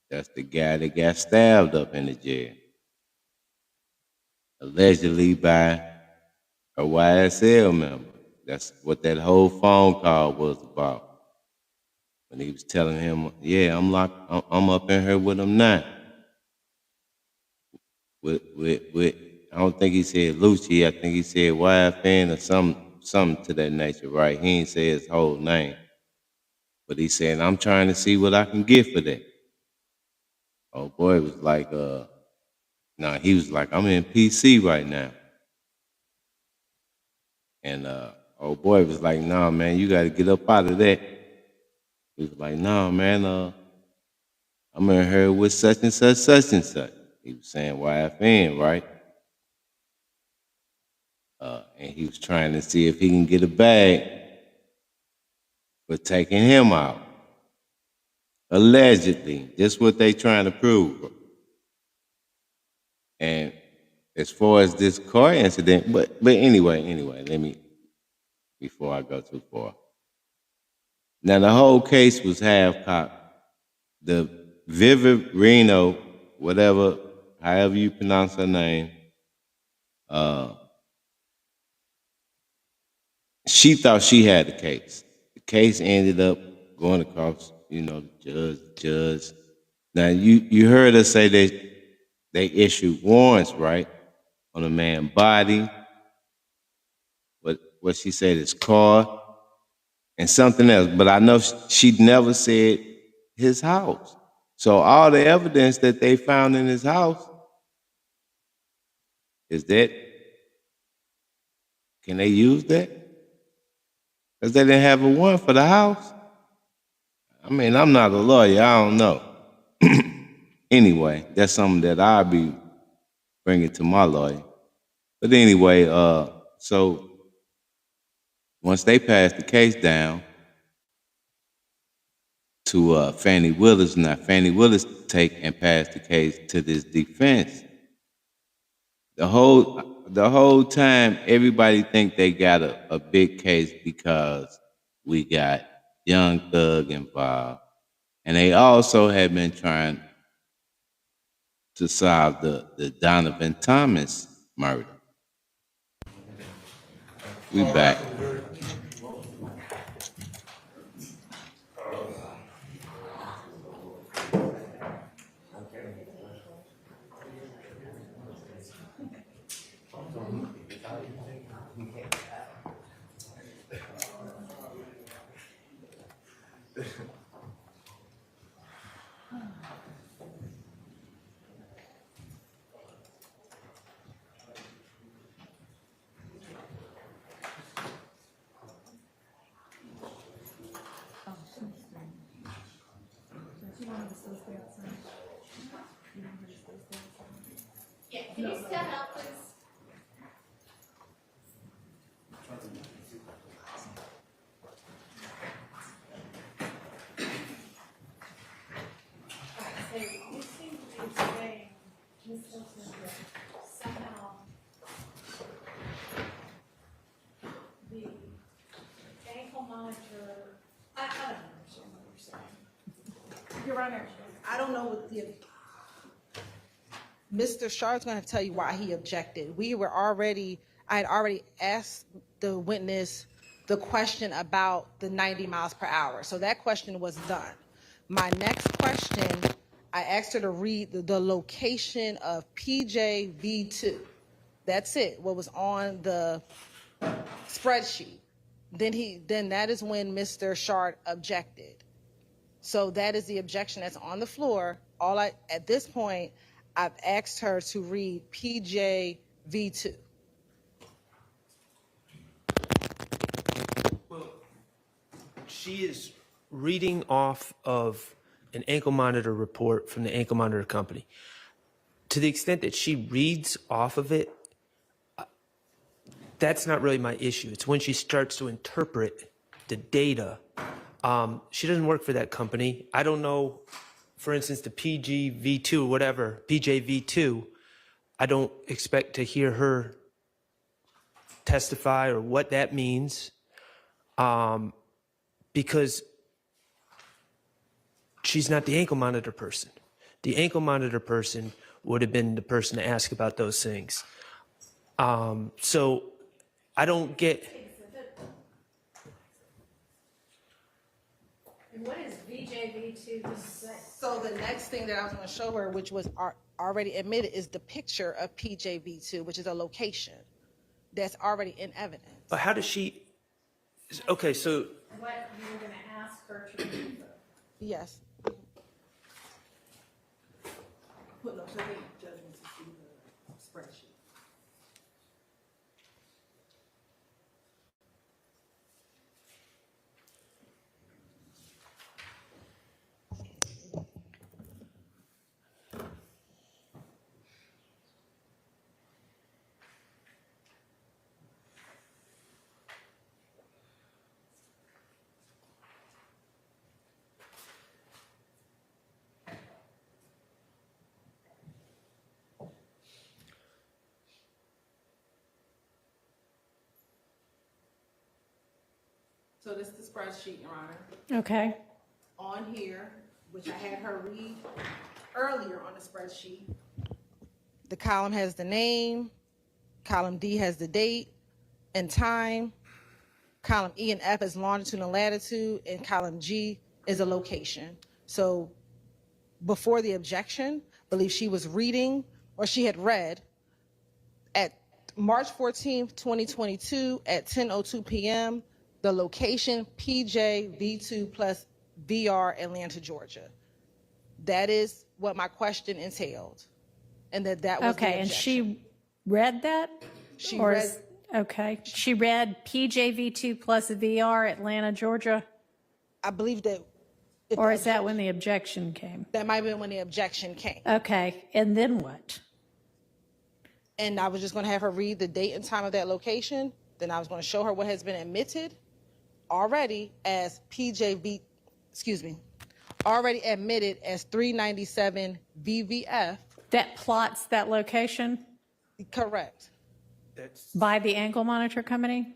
That's the guy that got stabbed up in the jail. Allegedly by a YSL member. That's what that whole phone call was about. When he was telling him, yeah, I'm up in here with him now. With I don't think he said Lucci, I think he said YFN or something to that nature, right? He ain't say his whole name, but he said, I'm trying to see what I can get for that. Oh boy was like, nah, he was like, I'm in PC right now. And old boy was like, nah, man, you got to get up out of that. He was like, nah, man, I'm in here with such and such, such and such. He was saying YFN, right? And he was trying to see if he can get a bag for taking him out. Allegedly. That's what they trying to prove. And as far as this car incident, but anyway, let me, before I go too far. Now the whole case was half-cocked. The Viverino, whatever, however you pronounce her name, she thought she had the case. The case ended up going across, the judge. Now you heard her say that they issued warrants, right, on a man's body. What she said is car and something else, but I know she never said his house. So all the evidence that they found in his house is that, can they use that? Because they didn't have a warrant for the house. I mean, I'm not a lawyer. I don't know. Anyway, that's something that I'll be bringing to my lawyer. But anyway, so once they passed the case down to Fannie Willis, now Fannie Willis take and pass the case to this defense. The whole time, everybody think they got a big case because we got Young Thug involved. And they also have been trying to solve the Donovan Thomas murder. We back. Yeah, can you stand up, please? So you seem to be saying, Ms. Hilton, that somehow the ankle monitor, I don't understand what you're saying. Your Honor, I don't know what the, Mr. Shar's going to tell you why he objected. I had already asked the witness the question about the 90 miles per hour. So that question was done. My next question, I asked her to read the location of PJV2. That's it, what was on the spreadsheet. Then that is when Mr. Shard objected. So that is the objection that's on the floor. At this point, I've asked her to read PJV2. She is reading off of an ankle monitor report from the ankle monitor company. To the extent that she reads off of it, that's not really my issue. It's when she starts to interpret the data. She doesn't work for that company. I don't know, for instance, the PGV2 or whatever, PJV2, I don't expect to hear her testify or what that means, because she's not the ankle monitor person. The ankle monitor person would have been the person to ask about those things. So I don't get. And what is VJV2 to say? So the next thing that I was going to show her, which was already admitted, is the picture of PJV2, which is a location. that's already in evidence. But how does she? Okay, so What you were gonna ask her to do. Yes. So this is the spreadsheet, Your Honor. Okay. On here, which I had her read earlier on the spreadsheet, the column has the name, column D has the date and time, column E and F is longitude and latitude, and column G is a location. So before the objection, I believe she was reading, or she had read, at March 14th, 2022 at 10:02 p.m., the location PJ V2 plus VR, Atlanta, Georgia. That is what my question entailed. And that was the Okay, and she read that? She Or read, is- Okay, she read PJV2 plus VR, Atlanta, Georgia? I believe that. if Or the is that object- when the objection came? That might have been when the objection came. Okay, and then what? And I was just gonna have her read the date and time of that location. Then I was gonna show her what has been admitted already as already admitted as 397 VVF. That plots that location Correct. that's by the ankle monitor company?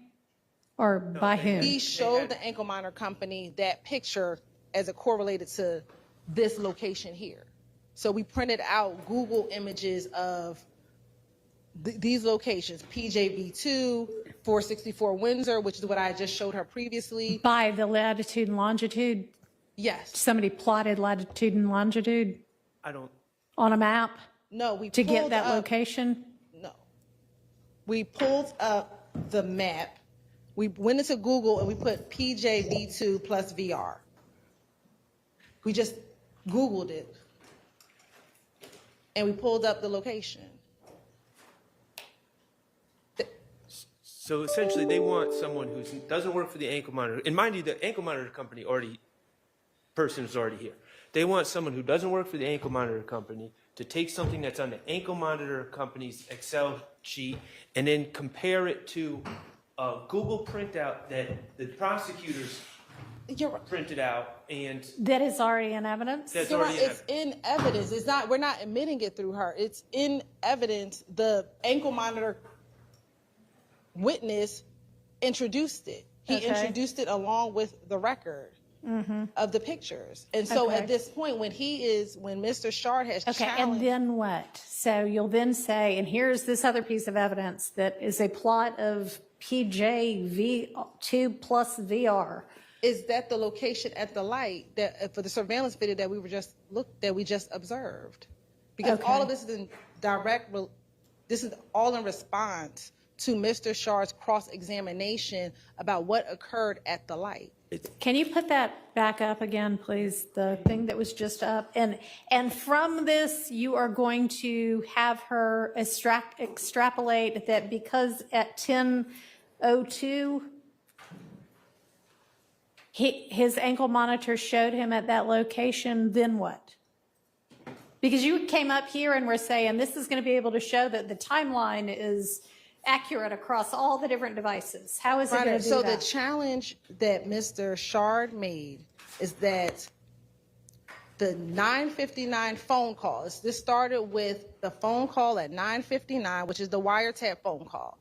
Or by whom? He showed the ankle monitor company that picture as it correlated to this location here. So we printed out Google images of these locations, PJV2, 464 Windsor, which is what I just showed her previously. By the latitude and longitude? Yes. Somebody plotted latitude and longitude I don't. on a map No, we to get pulled that up- location? No. We pulled up the map. We went into Google and we put PJV2 plus VR. We just Googled it. And we pulled up the location. So essentially, they want someone who doesn't work for the ankle monitor. And mind you, the ankle monitor company person is already here. They want someone who doesn't work for the ankle monitor company to take something that's on the ankle monitor company's Excel sheet and then compare it to a Google printout that the prosecutors You're right. printed out, and That is already in evidence? that's You're right. already in It's in evidence. It's not. We're not admitting it through her. It's in evidence. The ankle monitor witness introduced it. He Okay. introduced it along with the record of the pictures. And so Okay. at this point, when Mr. Shard has Okay, and challenged, then what? So you'll then say, and here's this other piece of evidence that is a plot of PJV2 plus VR. is that the location at the light that for the surveillance video that we just observed? Because Okay. all of this is in this is all in response to Mr. Shard's cross-examination about what occurred at the light. Can you put that back up again, please? The thing that was just up. And from this, you are going to have her extrapolate that because at 10:02, his ankle monitor showed him at that location, then what? Because you came up here and were saying this is going to be able to show that the timeline is accurate across all the different devices. How is it going to do So that? the challenge that Mr. Shard made is that the 9:59 phone calls, this started with the phone call at 9:59, which is the wiretap phone call.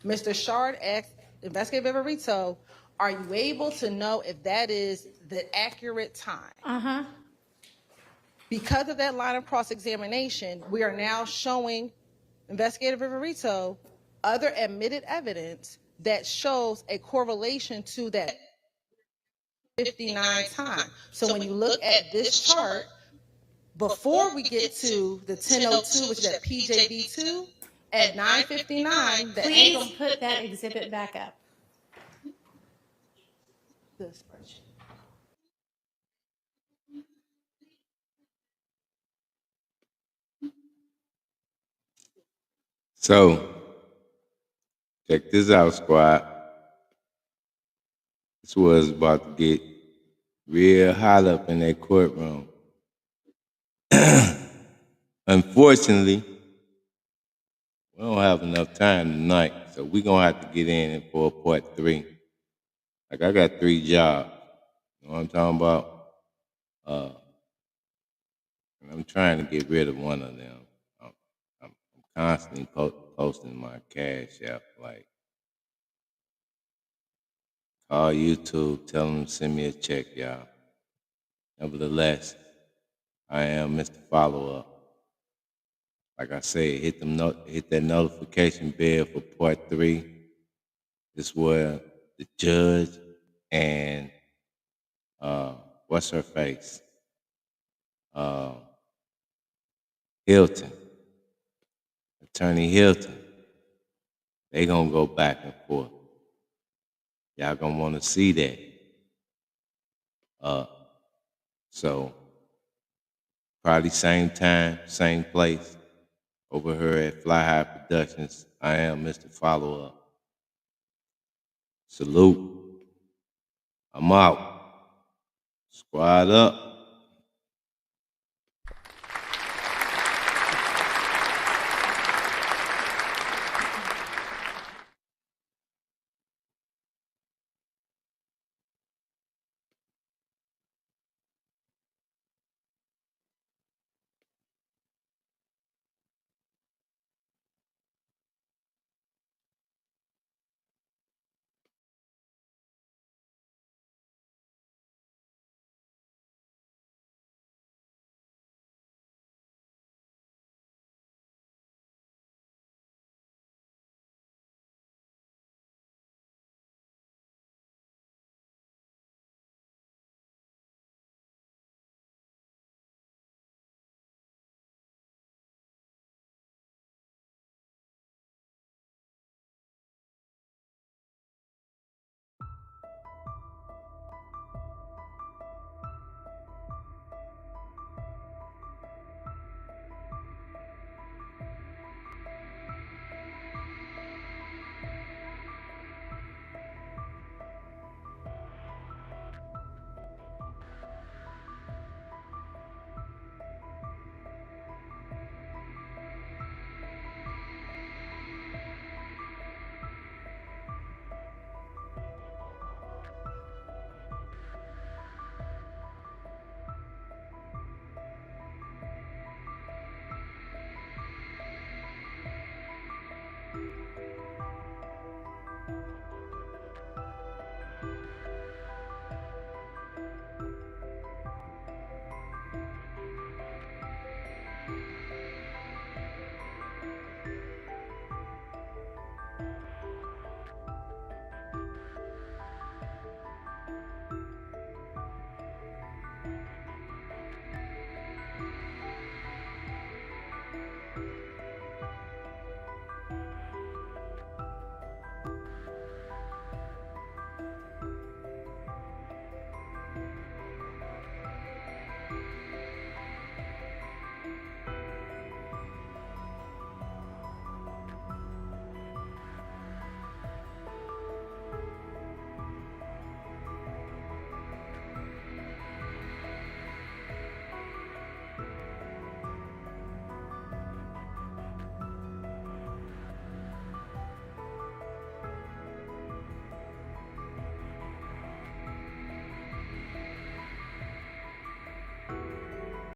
Mr. Shard asked Investigator Viverito, are you able to know if that is the accurate time? Because of that line of cross-examination, we are now showing Investigator Viverito other admitted evidence that shows a correlation to that 59 time. So when you look at this chart, before we get to the 10:02, which is at PJV2, At 9:59, the Please ankle. put that exhibit back up. The spreadsheet. So, check this out, squad. This was about to get real hot up in that courtroom. Unfortunately, we don't have enough time tonight, so we're going to have to get in for part 3. Like, I got 3 jobs. You know what I'm talking about? And I'm trying to get rid of one of them. I'm constantly posting my cash app. Like, call YouTube, tell them to send me a check, y'all. Nevertheless, I am Mr. Follow Up. Like I said, hit that notification bell for part 3. This where the judge and what's her face? Hilton, Attorney Hilton. They gonna go back and forth. Y'all gonna want to see that. So probably same time, same place. Over here at Fly High Productions, I am Mr. Follow Up. Salute. I'm out. Squad up.